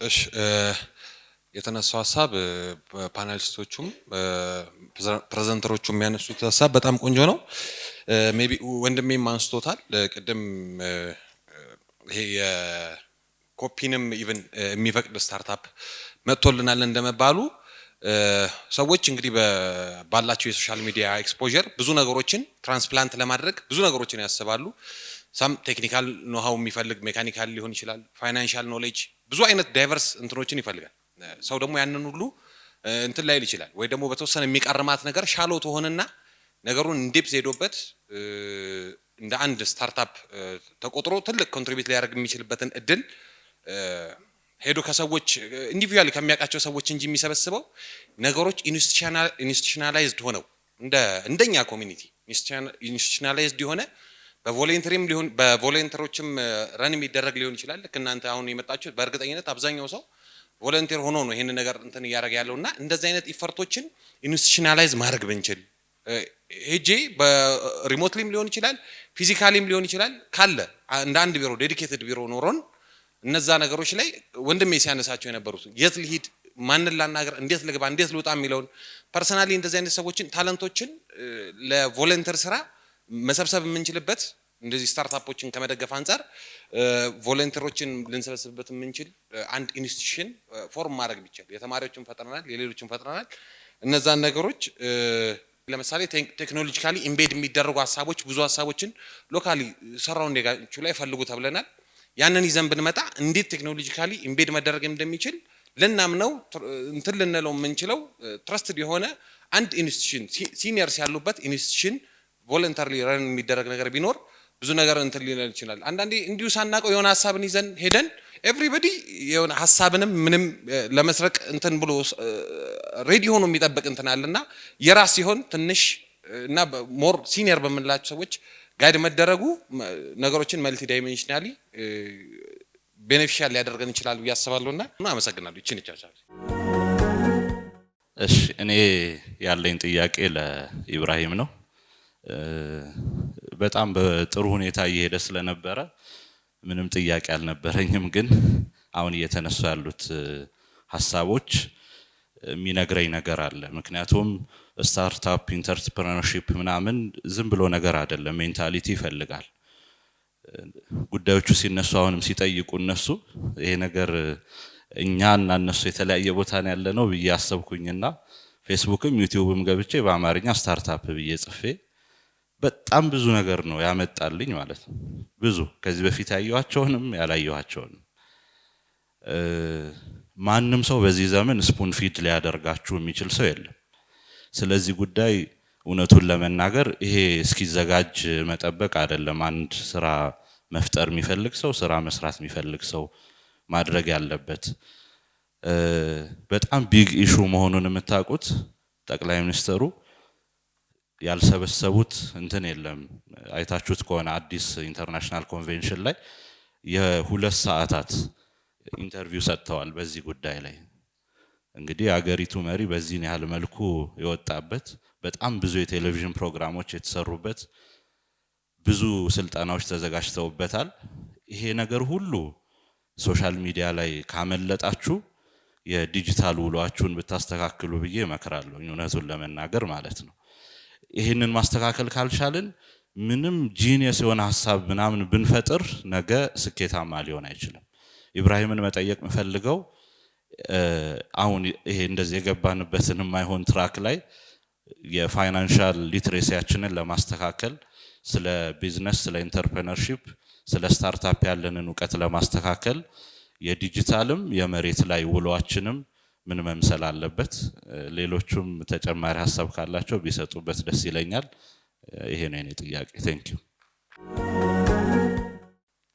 እሺ የተነሳው ሀሳብ ፓናሊስቶቹም ፕሬዘንተሮቹም የሚያነሱት ሀሳብ በጣም ቆንጆ ነው። ሜቢ ወንድሜም አንስቶታል ቅድም ይሄ የኮፒንም ኢቭን የሚፈቅድ ስታርታፕ መጥቶልናል እንደመባሉ ሰዎች እንግዲህ ባላቸው የሶሻል ሚዲያ ኤክስፖዠር ብዙ ነገሮችን ትራንስፕላንት ለማድረግ ብዙ ነገሮችን ያስባሉ። ሳም ቴክኒካል ኖሃው የሚፈልግ ሜካኒካል ሊሆን ይችላል፣ ፋይናንሻል ኖሌጅ፣ ብዙ አይነት ዳይቨርስ እንትኖችን ይፈልጋል። ሰው ደግሞ ያንን ሁሉ እንትን ላይ ይችላል ወይ ደግሞ በተወሰነ የሚቀርማት ነገር ሻሎ ተሆነና ነገሩን እንዴፕ ሄዶበት እንደ አንድ ስታርታፕ ተቆጥሮ ትልቅ ኮንትሪቢዩት ሊያደርግ የሚችልበትን እድል ሄዶ ከሰዎች ኢንዲቪጁዋሊ ከሚያውቃቸው ሰዎች እንጂ የሚሰበስበው ነገሮች ኢንስቲቱሽናላይዝድ ሆነው እንደኛ ኮሚኒቲ ኢንስቲቱሽናላይዝድ የሆነ በቮለንተሪም ሊሆን በቮለንተሮችም ረን የሚደረግ ሊሆን ይችላል። ልክ እናንተ አሁን የመጣችሁ በእርግጠኝነት አብዛኛው ሰው ቮለንቲር ሆኖ ነው ይሄን ነገር እንትን እያደረገ ያለውና እንደዚህ አይነት ኢፈርቶችን ኢንስቲቱሽናላይዝ ማድረግ ብንችል ሄጄ በሪሞትሊም ሊሆን ይችላል ፊዚካሊም ሊሆን ይችላል ካለ እንደ አንድ ቢሮ ዴዲኬትድ ቢሮ ኖሮን እነዛ ነገሮች ላይ ወንድሜ ሲያነሳቸው የነበሩት የት ልሂድ፣ ማንን ላናገር፣ እንዴት ልግባ፣ እንዴት ልውጣ የሚለውን ፐርሰናሊ እንደዚህ አይነት ሰዎችን ታለንቶችን ለቮለንተር ስራ መሰብሰብ የምንችልበት እንደዚህ ስታርታፖችን ከመደገፍ አንፃር ቮለንተሮችን ልንሰበስብበት የምንችል አንድ ኢንስቲትዩሽን ፎርም ማድረግ ቢቻል የተማሪዎችን ፈጥረናል፣ የሌሎችን ፈጥረናል። እነዛን ነገሮች ለምሳሌ ቴክኖሎጂካሊ ኢምቤድ የሚደረጉ ሀሳቦች ብዙ ሀሳቦችን ሎካሊ ሰራውንዳችሁ ላይ ፈልጉ ተብለናል። ያንን ይዘን ብንመጣ እንዴት ቴክኖሎጂካሊ ኢምቤድ መደረግ እንደሚችል ልናምነው እንትን ልንለው የምንችለው ትረስትድ የሆነ አንድ ኢንስቲትዩሽን ሲኒየርስ ያሉበት ኢንስቲትዩሽን ቮለንተሪ ረን የሚደረግ ነገር ቢኖር ብዙ ነገር እንትን ሊል ይችላል። አንዳንዴ እንዲሁ ሳናቀው የሆነ ሀሳብን ይዘን ሄደን ኤቭሪባዲ የሆነ ሀሳብንም ምንም ለመስረቅ እንትን ብሎ ሬዲ ሆኖ የሚጠብቅ እንትን አለና የራስ ሲሆን ትንሽ እና ሞር ሲኒየር በመላቸው ሰዎች ጋይድ መደረጉ ነገሮችን መልቲ ዳይሜንሽናሊ ቤኔፊሻል ሊያደርገን ይችላል ብዬ አስባለሁና አመሰግናለሁ። እቺን ይቻቻል። እሺ እኔ ያለኝ ጥያቄ ለኢብራሂም ነው። በጣም በጥሩ ሁኔታ እየሄደ ስለነበረ ምንም ጥያቄ አልነበረኝም፣ ግን አሁን እየተነሱ ያሉት ሐሳቦች የሚነግረኝ ነገር አለ። ምክንያቱም ስታርታፕ ኢንተርፕረነርሺፕ ምናምን ዝም ብሎ ነገር አይደለም፣ ሜንታሊቲ ይፈልጋል። ጉዳዮቹ ሲነሱ አሁንም ሲጠይቁ እነሱ ይሄ ነገር እኛና እነሱ የተለያየ ቦታ ነው ያለነው ብዬ አሰብኩኝና ፌስቡክም ዩቲዩብም ገብቼ በአማርኛ ስታርታፕ ብዬ ጽፌ በጣም ብዙ ነገር ነው ያመጣልኝ ማለት ነው። ብዙ ከዚህ በፊት ያየኋቸውንም ያላየኋቸውንም ማንም ሰው በዚህ ዘመን ስፑን ፊድ ሊያደርጋችሁ የሚችል ሰው የለም። ስለዚህ ጉዳይ እውነቱን ለመናገር ይሄ እስኪዘጋጅ መጠበቅ አይደለም። አንድ ስራ መፍጠር የሚፈልግ ሰው ስራ መስራት የሚፈልግ ሰው ማድረግ ያለበት በጣም ቢግ ኢሹ መሆኑን የምታውቁት ጠቅላይ ሚኒስትሩ ያልሰበሰቡት እንትን የለም። አይታችሁት ከሆነ አዲስ ኢንተርናሽናል ኮንቬንሽን ላይ የ2 ሰዓታት ኢንተርቪው ሰጥተዋል በዚህ ጉዳይ ላይ። እንግዲህ አገሪቱ መሪ በዚህን ያህል መልኩ የወጣበት በጣም ብዙ የቴሌቪዥን ፕሮግራሞች የተሰሩበት ብዙ ስልጠናዎች ተዘጋጅተውበታል። ይሄ ነገር ሁሉ ሶሻል ሚዲያ ላይ ካመለጣችሁ የዲጂታል ውሏችሁን ብታስተካክሉ ብዬ እመክራለሁ፣ እውነቱን ለመናገር ማለት ነው። ይሄንን ማስተካከል ካልቻልን ምንም ጂኒየስ የሆነ ሐሳብ ምናምን ብንፈጥር ነገ ስኬታማ ሊሆን አይችልም። ኢብራሂምን መጠየቅ የምፈልገው አሁን ይሄ እንደዚህ የገባንበትን የማይሆን ትራክ ላይ የፋይናንሻል ሊትሬሲያችንን ለማስተካከል ስለ ቢዝነስ፣ ስለ ኢንተርፕረነርሺፕ፣ ስለ ስታርታፕ ያለንን እውቀት ለማስተካከል የዲጂታልም የመሬት ላይ ውሏችንም ምን መምሰል አለበት። ሌሎቹም ተጨማሪ ሐሳብ ካላቸው ቢሰጡበት ደስ ይለኛል። ይሄ ነው የኔ ጥያቄ። ቴንክ ዩ።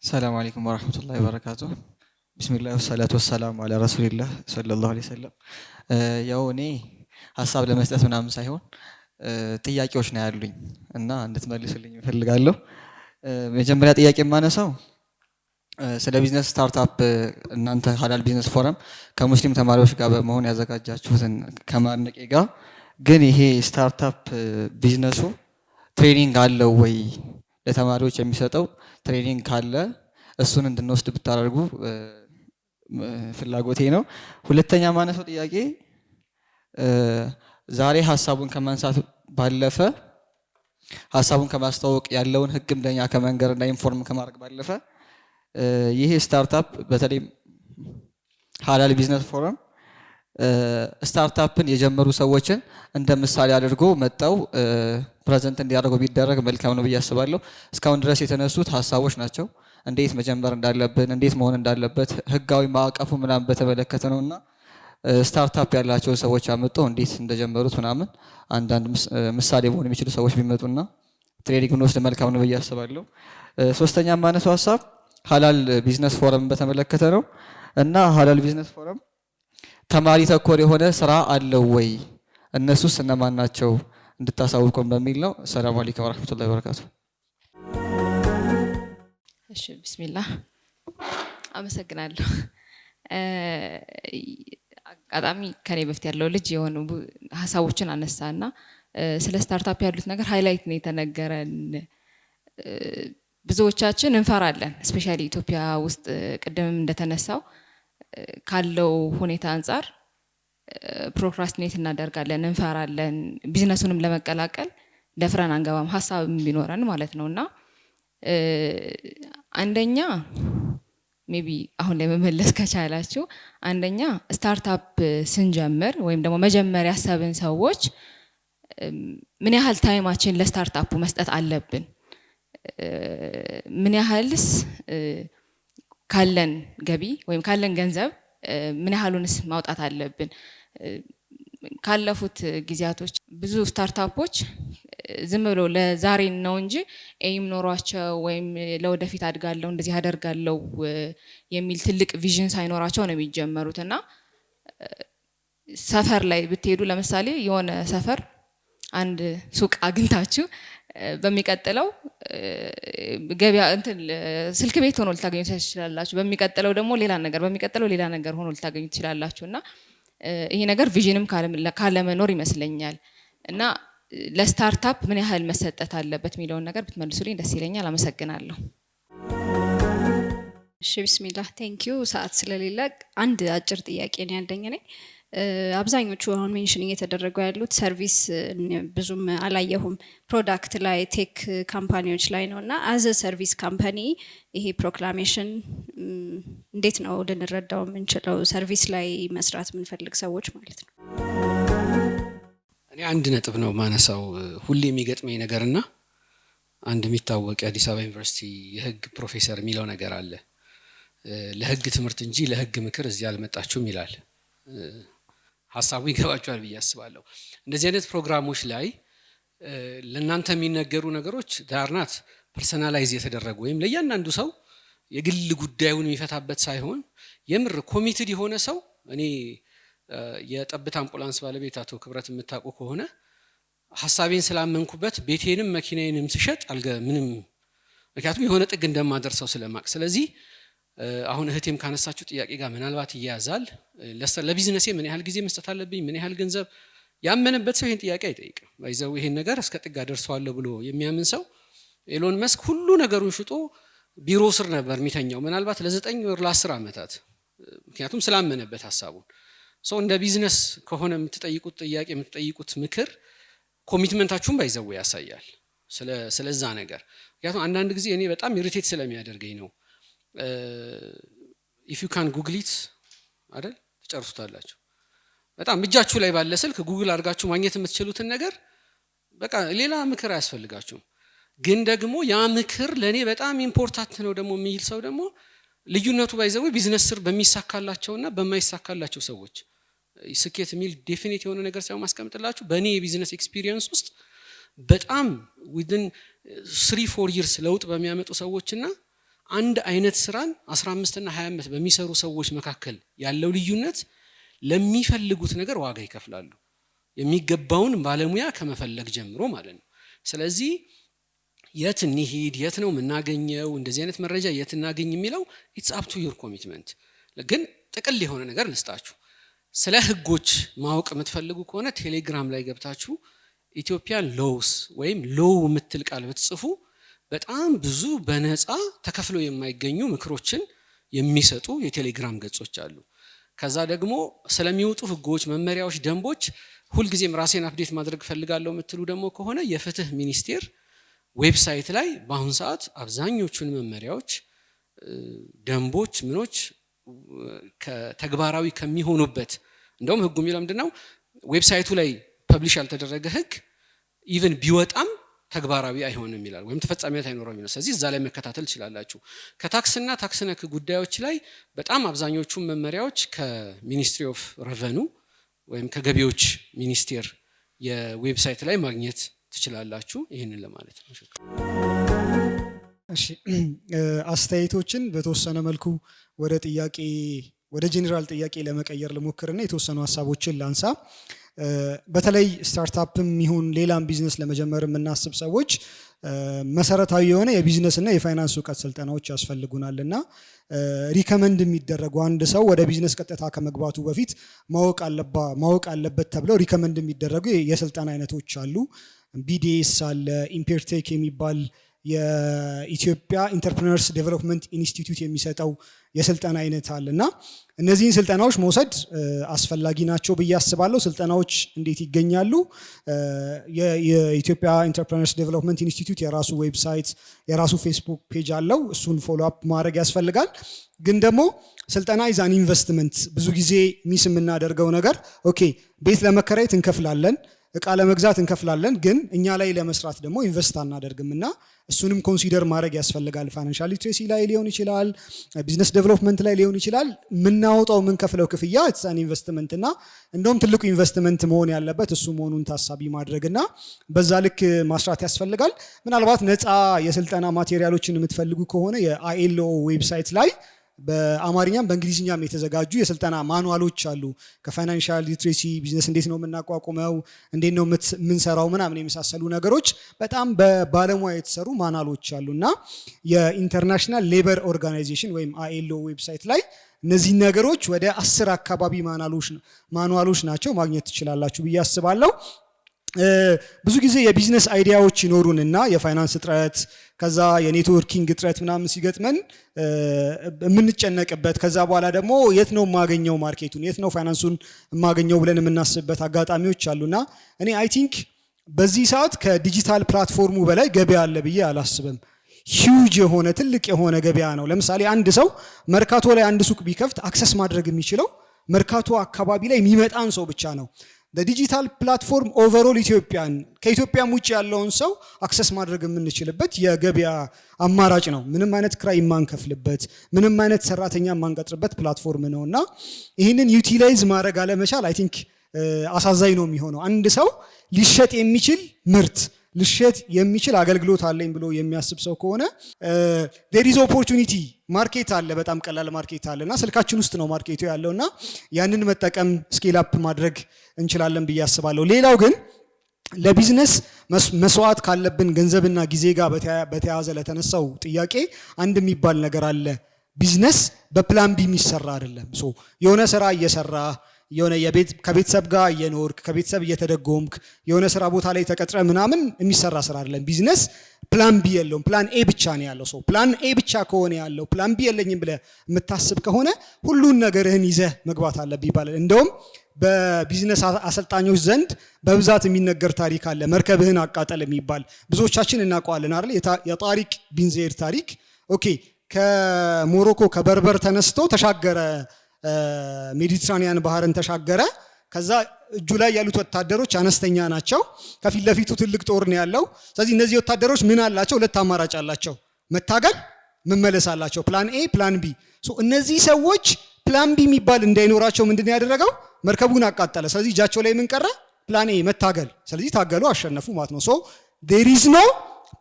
ሰላም አለይኩም ወራህመቱላሂ ወበረካቱ። ቢስሚላህ ወሰላቱ ወሰላሙ አላ ረሱሊላህ ሰለላሁ ዐለይሂ ወሰለም። ያው እኔ ሐሳብ ለመስጠት ምናምን ሳይሆን ጥያቄዎች ነው ያሉኝ እና እንድትመልሱልኝ እፈልጋለሁ። መጀመሪያ ጥያቄ የማነሳው ስለ ቢዝነስ ስታርታፕ እናንተ ሀላል ቢዝነስ ፎረም ከሙስሊም ተማሪዎች ጋር በመሆን ያዘጋጃችሁትን ከማድነቄ ጋር ግን ይሄ ስታርታፕ ቢዝነሱ ትሬኒንግ አለው ወይ? ለተማሪዎች የሚሰጠው ትሬኒንግ ካለ እሱን እንድንወስድ ብታደርጉ ፍላጎቴ ነው። ሁለተኛ ማነሳው ጥያቄ ዛሬ ሀሳቡን ከማንሳት ባለፈ ሀሳቡን ከማስተዋወቅ ያለውን ህግም ለኛ ከመንገርና ኢንፎርም ከማድረግ ባለፈ ይሄ ስታርታፕ በተለይ ሀላል ቢዝነስ ፎረም ስታርታፕን የጀመሩ ሰዎችን እንደ ምሳሌ አድርጎ መጣው ፕሬዘንት እንዲያደርጉ ቢደረግ መልካም ነው ብዬ አስባለሁ። እስካሁን ድረስ የተነሱት ሀሳቦች ናቸው። እንዴት መጀመር እንዳለብን፣ እንዴት መሆን እንዳለበት ህጋዊ ማዕቀፉ ምናምን በተመለከተ ነውና ስታርታፕ ያላቸው ሰዎች አመጡ እንዴት እንደጀመሩት ምናምን አንዳንድ ምሳሌ መሆን የሚችሉ ሰዎች ቢመጡና ትሬኒንግ እንወስድ መልካም ነው ብዬ አስባለሁ። ሶስተኛ ማነሳው ሀሳብ ሀላል ቢዝነስ ፎረም በተመለከተ ነው እና ሀላል ቢዝነስ ፎረም ተማሪ ተኮር የሆነ ስራ አለው ወይ? እነሱስ እነማን ናቸው? እንድታሳውቁን በሚል ነው። ሰላም አለይኩም ወራህመቱላሂ ወበረካቱ። እሺ ቢስሚላህ አመሰግናለሁ። አጋጣሚ ከኔ በፊት ያለው ልጅ የሆኑ ሀሳቦችን አነሳና ስለ ስታርታፕ ያሉት ነገር ሃይላይት ነው የተነገረን። ብዙዎቻችን እንፈራለን፣ ስፔሻሊ ኢትዮጵያ ውስጥ ቅድም እንደተነሳው ካለው ሁኔታ አንፃር ፕሮክራስቲኔት እናደርጋለን፣ እንፈራለን። ቢዝነሱንም ለመቀላቀል ደፍረን አንገባም፣ ሀሳብም ቢኖረን ማለት ነውና አንደኛ ሜቢ አሁን ላይ መመለስ ከቻላችሁ አንደኛ ስታርታፕ ስንጀምር ወይም ደግሞ መጀመሪያ ያሰብን ሰዎች ምን ያህል ታይማችን ለስታርታፑ መስጠት አለብን? ምን ያህልስ ካለን ገቢ ወይም ካለን ገንዘብ ምን ያህሉንስ ማውጣት አለብን? ካለፉት ጊዜያቶች ብዙ ስታርታፖች ዝም ብሎ ለዛሬ ነው እንጂ ኤም ኖሯቸው ወይም ለወደፊት አድጋለሁ እንደዚህ አደርጋለሁ የሚል ትልቅ ቪዥን ሳይኖራቸው ነው የሚጀመሩት እና ሰፈር ላይ ብትሄዱ ለምሳሌ የሆነ ሰፈር አንድ ሱቅ አግኝታችሁ በሚቀጥለው ገበያ እንትን ስልክ ቤት ሆኖ ልታገኙ ትችላላችሁ። በሚቀጥለው ደግሞ ሌላ ነገር፣ በሚቀጥለው ሌላ ነገር ሆኖ ልታገኙ ትችላላችሁና ይሄ ነገር ቪዥንም ካለመኖር ይመስለኛል እና ለስታርታፕ ምን ያህል መሰጠት አለበት የሚለውን ነገር ብትመልሱልኝ ደስ ይለኛል። አመሰግናለሁ። እሺ ቢስሚላህ ቴንክ ዩ። ሰዓት ስለሌለ አንድ አጭር ጥያቄ ነው ያለኝ እኔ አብዛኞቹ አሁን ሜንሽን እየተደረጉ ያሉት ሰርቪስ ብዙም አላየሁም ፕሮዳክት ላይ ቴክ ካምፓኒዎች ላይ ነውና አዘ ሰርቪስ ካምፓኒ ይሄ ፕሮክላሜሽን እንዴት ነው ልንረዳው የምንችለው ሰርቪስ ላይ መስራት የምንፈልግ ሰዎች ማለት ነው እኔ አንድ ነጥብ ነው ማነሳው ሁሌ የሚገጥመኝ ነገርና አንድ የሚታወቅ የአዲስ አበባ ዩኒቨርሲቲ የህግ ፕሮፌሰር የሚለው ነገር አለ ለህግ ትምህርት እንጂ ለህግ ምክር እዚህ አልመጣችሁም ይላል ሐሳቡ ይገባችኋል ብዬ አስባለሁ እንደዚህ አይነት ፕሮግራሞች ላይ ለእናንተ የሚነገሩ ነገሮች ዳርናት ፐርሰናላይዝ የተደረጉ ወይም ለእያንዳንዱ ሰው የግል ጉዳዩን የሚፈታበት ሳይሆን የምር ኮሚትድ የሆነ ሰው እኔ የጠብታ አምቡላንስ ባለቤት አቶ ክብረት የምታውቁ ከሆነ ሐሳቤን ስላመንኩበት ቤቴንም መኪናዬንም ስሸጥ ምንም ምክንያቱም የሆነ ጥግ እንደማደርሰው ስለማቅ ስለዚህ አሁን እህቴም ካነሳችሁ ጥያቄ ጋር ምናልባት ይያዛል ለቢዝነሴ ምን ያህል ጊዜ መስጠት አለብኝ ምን ያህል ገንዘብ ያመነበት ሰው ይሄን ጥያቄ አይጠይቅም ባይዘው ይሄን ነገር እስከ ጥግ አደርሰዋለሁ ብሎ የሚያምን ሰው ኤሎን መስክ ሁሉ ነገሩን ሽጦ ቢሮ ስር ነበር የሚተኛው ምናልባት ለ9 ወር ለ10 አመታት ምክንያቱም ስላመነበት ሐሳቡን ሰው እንደ ቢዝነስ ከሆነ የምትጠይቁት ጥያቄ የምትጠይቁት ምክር ኮሚትመንታችሁን ባይዘው ያሳያል ስለዛ ነገር ምክንያቱም አንዳንድ ጊዜ እኔ በጣም ኢሪቴት ስለሚያደርገኝ ነው if you can google it አይደል ተጨርሱታላችሁ በጣም እጃችሁ ላይ ባለ ስልክ ጉግል አድርጋችሁ ማግኘት የምትችሉትን ነገር በቃ ሌላ ምክር አያስፈልጋችሁም ግን ደግሞ ያ ምክር ለኔ በጣም ኢምፖርታንት ነው ደግሞ የሚል ሰው ደግሞ ልዩነቱ ባይዘው ቢዝነስ ስር በሚሳካላቸውና በማይሳካላቸው ሰዎች ስኬት የሚል ዴፊኒት የሆነ ነገር ሳይሆን ማስቀምጥላችሁ በእኔ የቢዝነስ ኤክስፒሪየንስ ውስጥ በጣም within 3-4 years ለውጥ በሚያመጡ ሰዎችና አንድ አይነት ስራን 15 እና 20 ዓመት በሚሰሩ ሰዎች መካከል ያለው ልዩነት ለሚፈልጉት ነገር ዋጋ ይከፍላሉ የሚገባውን ባለሙያ ከመፈለግ ጀምሮ ማለት ነው ስለዚህ የት እንሂድ የት ነው የምናገኘው እንደዚህ አይነት መረጃ የት እናገኝ የሚለው it's up to your commitment ግን ጥቅል የሆነ ነገር ልስጣችሁ ስለ ህጎች ማወቅ የምትፈልጉ ከሆነ ቴሌግራም ላይ ገብታችሁ ኢትዮጵያን ሎውስ ወይም ሎው የምትል ቃል ብትጽፉ በጣም ብዙ በነፃ ተከፍለው የማይገኙ ምክሮችን የሚሰጡ የቴሌግራም ገጾች አሉ ከዛ ደግሞ ስለሚወጡ ህጎች መመሪያዎች ደንቦች ሁልጊዜም ራሴን አፕዴት ማድረግ ፈልጋለሁ የምትሉ ደግሞ ከሆነ የፍትህ ሚኒስቴር ዌብሳይት ላይ በአሁን ሰዓት አብዛኞቹን መመሪያዎች ደንቦች ምኖች ተግባራዊ ከሚሆኑበት እንደውም ህጉ የሚለው ምንድነው ዌብሳይቱ ላይ ፐብሊሽ ያልተደረገ ህግ ኢቭን ቢወጣም ተግባራዊ አይሆንም ይላል ወይም ተፈጻሚነት አይኖርም ይላል ስለዚህ እዛ ላይ መከታተል ይችላልላችሁ ከታክስና ታክስ ነክ ጉዳዮች ላይ በጣም አብዛኞቹ መመሪያዎች ከሚኒስትሪ ኦፍ ሬቨኑ ወይም ከገቢዎች ሚኒስቴር የዌብሳይት ላይ ማግኘት ትችላላችሁ ይሄንን ለማለት ነው እሺ አስተያየቶችን በተወሰነ መልኩ ወደ ጄኔራል ጥያቄ ለመቀየር ለሞክርና የተወሰኑ ሐሳቦችን ላንሳ በተለይ ስታርታፕም ይሁን ሌላም ቢዝነስ ለመጀመር የምናስብ ሰዎች መሰረታዊ የሆነ የቢዝነስ እና የፋይናንስ ዕውቀት ስልጠናዎች ያስፈልጉናልና ሪከመንድ የሚደረጉ አንድ ሰው ወደ ቢዝነስ ቀጥታ ከመግባቱ በፊት ማወቅ አለበት ተብለው ሪከመንድ የሚደረጉ የስልጠና አይነቶች አሉ ቢዲኤስ አለ ኢምፔርቴክ የሚባል የኢትዮጵያ ኢንተርፕረነርስ ዴቨሎፕመንት ኢንስቲትዩት የሚሰጠው የስልጠና አይነት አለና እነዚህን ስልጠናዎች መውሰድ አስፈላጊ ናቸው ብዬ አስባለሁ ስልጠናዎች እንዴት ይገኛሉ የኢትዮጵያ ኢንተርፕረነርስ ዴቨሎፕመንት ኢንስቲትዩት የራሱ ዌብሳይት የራሱ ፌስቡክ ፔጅ አለው እሱን ፎሎ አፕ ማድረግ ያስፈልጋል ግን ደግሞ ስልጠና ኢዝ አን ኢንቨስትመንት ብዙ ጊዜ ሚስ የምናደርገው ነገር ኦኬ ቤት ለመከራየት እንከፍላለን እቃ ለመግዛት እንከፍላለን ግን እኛ ላይ ለመስራት ደግሞ ኢንቨስት አናደርግምና እሱንም ኮንሲደር ማድረግ ያስፈልጋል ፋይናንሻል ሊትሬሲ ላይ ሊሆን ይችላል ቢዝነስ ዴቨሎፕመንት ላይ ሊሆን ይችላል ምናወጣው ምን ከፍለው ክፍያ ኢትስ አን ኢንቨስትመንት እና እንደውም ትልቁ ኢንቨስትመንት መሆን ያለበት እሱ መሆኑን ታሳቢ ማድረግና በዛ ልክ ማስራት ያስፈልጋል ምናልባት ነፃ የስልጠና ማቴሪያሎችን የምትፈልጉ ከሆነ የአይኤልኦ ዌብሳይት ላይ በአማርኛም በእንግሊዝኛም የተዘጋጁ የስልጠና ማኑዋሎች አሉ ከፋይናንሻል ሊትሬሲ ቢዝነስ እንዴት ነው የምናቋቁመው እንዴት ነው የምንሰራው ምናምን የመሳሰሉ ነገሮች በጣም በባለሙያ የተሰሩ ማኑዋሎች አሉና የኢንተርናሽናል ሌበር ኦርጋናይዜሽን ወይም አይኤልኦ ዌብሳይት ላይ እነዚህ ነገሮች ወደ 10 አካባቢ ማኑዋሎች ናቸው ማግኘት ትችላላችሁ ብዬ አስባለሁ ብዙ ጊዜ የቢዝነስ አይዲያዎች ይኖሩንና የፋይናንስ እጥረት ከዛ የኔትወርኪንግ እጥረት ምናምን ሲገጥመን የምንጨነቅበት ከዛ በኋላ ደግሞ የት ነው የማገኘው ማርኬቱን የት ነው ፋይናንሱን የማገኘው ብለን የምናስብበት አጋጣሚዎች አሉና እኔ አይ ቲንክ በዚህ ሰዓት ከዲጂታል ፕላትፎርሙ በላይ ገበያ አለ ብዬ አላስብም። ሂውጅ የሆነ ትልቅ የሆነ ገበያ ነው። ለምሳሌ አንድ ሰው መርካቶ ላይ አንድ ሱቅ ቢከፍት አክሰስ ማድረግ የሚችለው መርካቶ አካባቢ ላይ የሚመጣን ሰው ብቻ ነው። ዲጂታል ፕላትፎርም ኦቨርኦል ኢትዮጵያን ከኢትዮጵያም ውጭ ያለውን ሰው አክሰስ ማድረግ የምንችልበት የገበያ አማራጭ ነው። ምንም አይነት ክራይ የማንከፍልበት ምንም አይነት ሰራተኛ የማንቀጥርበት ፕላትፎርም ነውና ይህንን ዩቲላይዝ ማድረግ አለመቻል አይ ቲንክ አሳዛኝ ነው የሚሆነው። አንድ ሰው ሊሸጥ የሚችል ምርት ልሸጥ የሚችል አገልግሎት አለኝ ብሎ የሚያስብ ሰው ከሆነ there is opportunity ማርኬት አለ፣ በጣም ቀላል ማርኬት አለና ስልካችን ውስጥ ነው ማርኬቱ ያለውና ያንን መጠቀም ስኬል አፕ ማድረግ እንችላለን ብዬ አስባለሁ። ሌላው ግን ለቢዝነስ መስዋዕት ካለብን ገንዘብና ጊዜ ጋር በተያያዘ ለተነሳው ጥያቄ አንድ የሚባል ነገር አለ። ቢዝነስ በፕላን ቢ የሚሰራ አይደለም። ሶ የሆነ ስራ እየሰራ የሆነ ከቤተሰብ ጋር እየኖርክ ከቤተሰብ እየተደጎምክ የሆነ ስራ ቦታ ላይ ተቀጥረ ምናምን የሚሰራ ስራ አይደለም። ቢዝነስ ፕላን ቢ የለውም፣ ፕላን ኤ ብቻ ነው ያለው። ሰው ፕላን ኤ ብቻ ከሆነ ያለው ፕላን ቢ የለኝም ብለህ የምታስብ ከሆነ ሁሉን ነገርህን ይዘህ መግባት አለብህ ይባላል። እንደውም በቢዝነስ አሰልጣኞች ዘንድ በብዛት የሚነገር ታሪክ አለ፣ መርከብህን አቃጠል የሚባል ብዙዎቻችን እናውቀዋለን አይደል? የጣሪቅ ቢን ዘይድ ታሪክ። ኦኬ ከሞሮኮ ከበርበር ተነስቶ ተሻገረ፣ ሜዲትራኒያን ባህርን ተሻገረ። ከዛ እጁ ላይ ያሉት ወታደሮች አነስተኛ ናቸው፣ ከፊት ለፊቱ ትልቅ ጦር ነው ያለው። ስለዚህ እነዚህ ወታደሮች ምን አላቸው? ሁለት አማራጭ አላቸው፣ መታገል፣ መመለስ አላቸው። ፕላን ኤ ፕላን ቢ። እነዚህ ሰዎች ፕላን ቢ የሚባል እንዳይኖራቸው ምንድነው ያደረገው? መርከቡን አቃጠለ። ስለዚህ እጃቸው ላይ ምን ቀረ? ፕላን ኤ መታገል። ስለዚህ ታገሉ፣ አሸነፉ ማለት ነው። ሶ there is no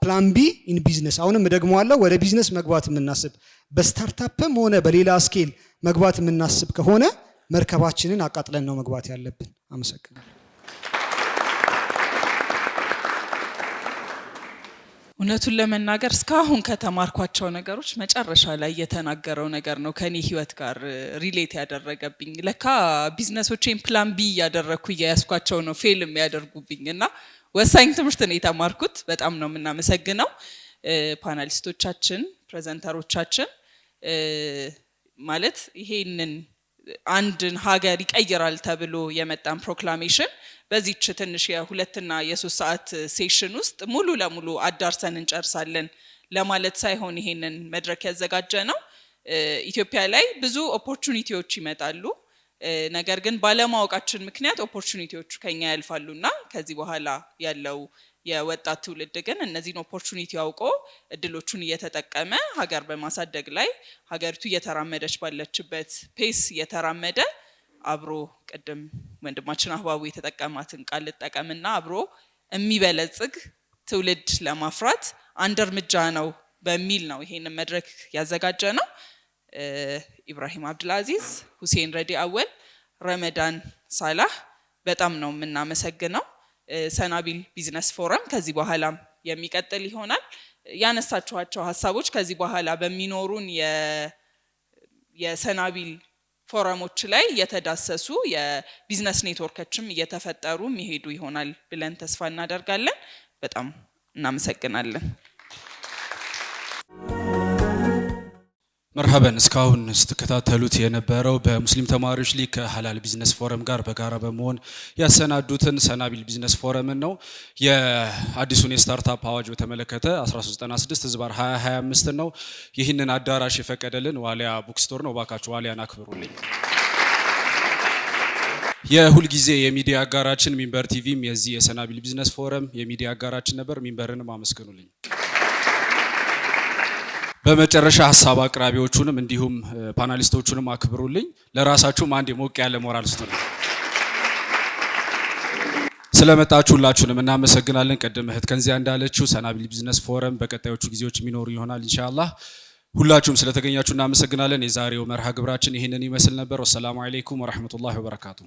ፕላን ቢ ኢን ቢዝነስ። አሁንም እደግመዋለሁ፣ ወደ ቢዝነስ መግባት የምናስብ በስታርታፕም ሆነ በሌላ ስኬል መግባት የምናስብ ከሆነ መርከባችንን አቃጥለን ነው መግባት ያለብን። አመሰግናለሁ። እውነቱን ለመናገር እስካሁን ከተማርኳቸው ነገሮች መጨረሻ ላይ የተናገረው ነገር ነው ከኔ ህይወት ጋር ሪሌት ያደረገብኝ። ለካ ቢዝነሶቼን ፕላን ቢ እያደረኩ እያያስኳቸው ነው ፌል የሚያደርጉብኝ እና ወሳኝ ትምህርት ነው የተማርኩት። በጣም ነው የምናመሰግነው ፓናሊስቶቻችን፣ ፕሬዘንተሮቻችን። ማለት ይሄንን አንድን ሀገር ይቀይራል ተብሎ የመጣን ፕሮክላሜሽን በዚህች ትንሽ የ2 እና የ3 ሰዓት ሴሽን ውስጥ ሙሉ ለሙሉ አዳርሰን እንጨርሳለን ለማለት ሳይሆን ይሄንን መድረክ ያዘጋጀ ነው። ኢትዮጵያ ላይ ብዙ ኦፖርቹኒቲዎች ይመጣሉ። ነገር ግን ባለማወቃችን ምክንያት ኦፖርቹኒቲዎቹ ከኛ ያልፋሉና ከዚህ በኋላ ያለው የወጣት ትውልድ ግን እነዚህን ኦፖርቹኒቲ አውቆ እድሎቹን እየተጠቀመ ሀገር በማሳደግ ላይ ሀገሪቱ እየተራመደች ባለችበት ፔስ እየተራመደ አብሮ ቅድም ወንድማችን አህባቡ የተጠቀማትን ቃል ልጠቀምና አብሮ የሚበለጽግ ትውልድ ለማፍራት አንድ እርምጃ ነው በሚል ነው ይሄንን መድረክ ያዘጋጀ ነው። ኢብራሂም አብዱልአዚዝ፣ ሁሴን ረዲ አወል፣ ረመዳን ሳላህ በጣም ነው የምናመሰግነው። ሰናቢል ቢዝነስ ፎረም ከዚህ በኋላም የሚቀጥል ይሆናል። ያነሳችኋቸው ሀሳቦች ከዚህ በኋላ በሚኖሩን የሰናቢል ፎረሞች ላይ የተዳሰሱ የቢዝነስ ኔትወርኮችም እየተፈጠሩ የሚሄዱ ይሆናል ብለን ተስፋ እናደርጋለን። በጣም እናመሰግናለን። መርሐበን። እስካሁን ስትከታተሉት የነበረው በሙስሊም ተማሪዎች ሊግ ከሀላል ቢዝነስ ፎረም ጋር በጋራ በመሆን ያሰናዱትን ሰናቢል ቢዝነስ ፎረምን ነው። የአዲሱን የስታርታፕ አዋጅ በተመለከተ 1396/2025 ነው። ይህንን አዳራሽ የፈቀደልን ዋሊያ ቡክስቶር ነው። ባካችሁ ዋሊያን አክብሩልኝ። የሁልጊዜ የሚዲያ አጋራችን ሚንበር ቲቪም የዚህ የሰናቢል ቢዝነስ ፎረም የሚዲያ አጋራችን ነበር። ሚንበርንም አመስግኑልኝ። በመጨረሻ ሀሳብ አቅራቢዎቹንም እንዲሁም ፓናሊስቶቹንም አክብሩልኝ። ለራሳችሁም አንድ ሞቅ ያለ ሞራል ስጡልኝ። ስለመጣችሁ ሁላችሁንም እናመሰግናለን። ቀደም እህት ከንዚያ እንዳለችው ሰናቢል ቢዝነስ ፎረም በቀጣዮቹ ጊዜዎች የሚኖሩ ይሆናል ኢንሻአላህ። ሁላችሁም ስለተገኛችሁ እናመሰግናለን። የዛሬው መርሃ ግብራችን ይህንን ይመስል ነበር። ወሰላሙ አለይኩም ወራህመቱላሂ ወበረካቱ።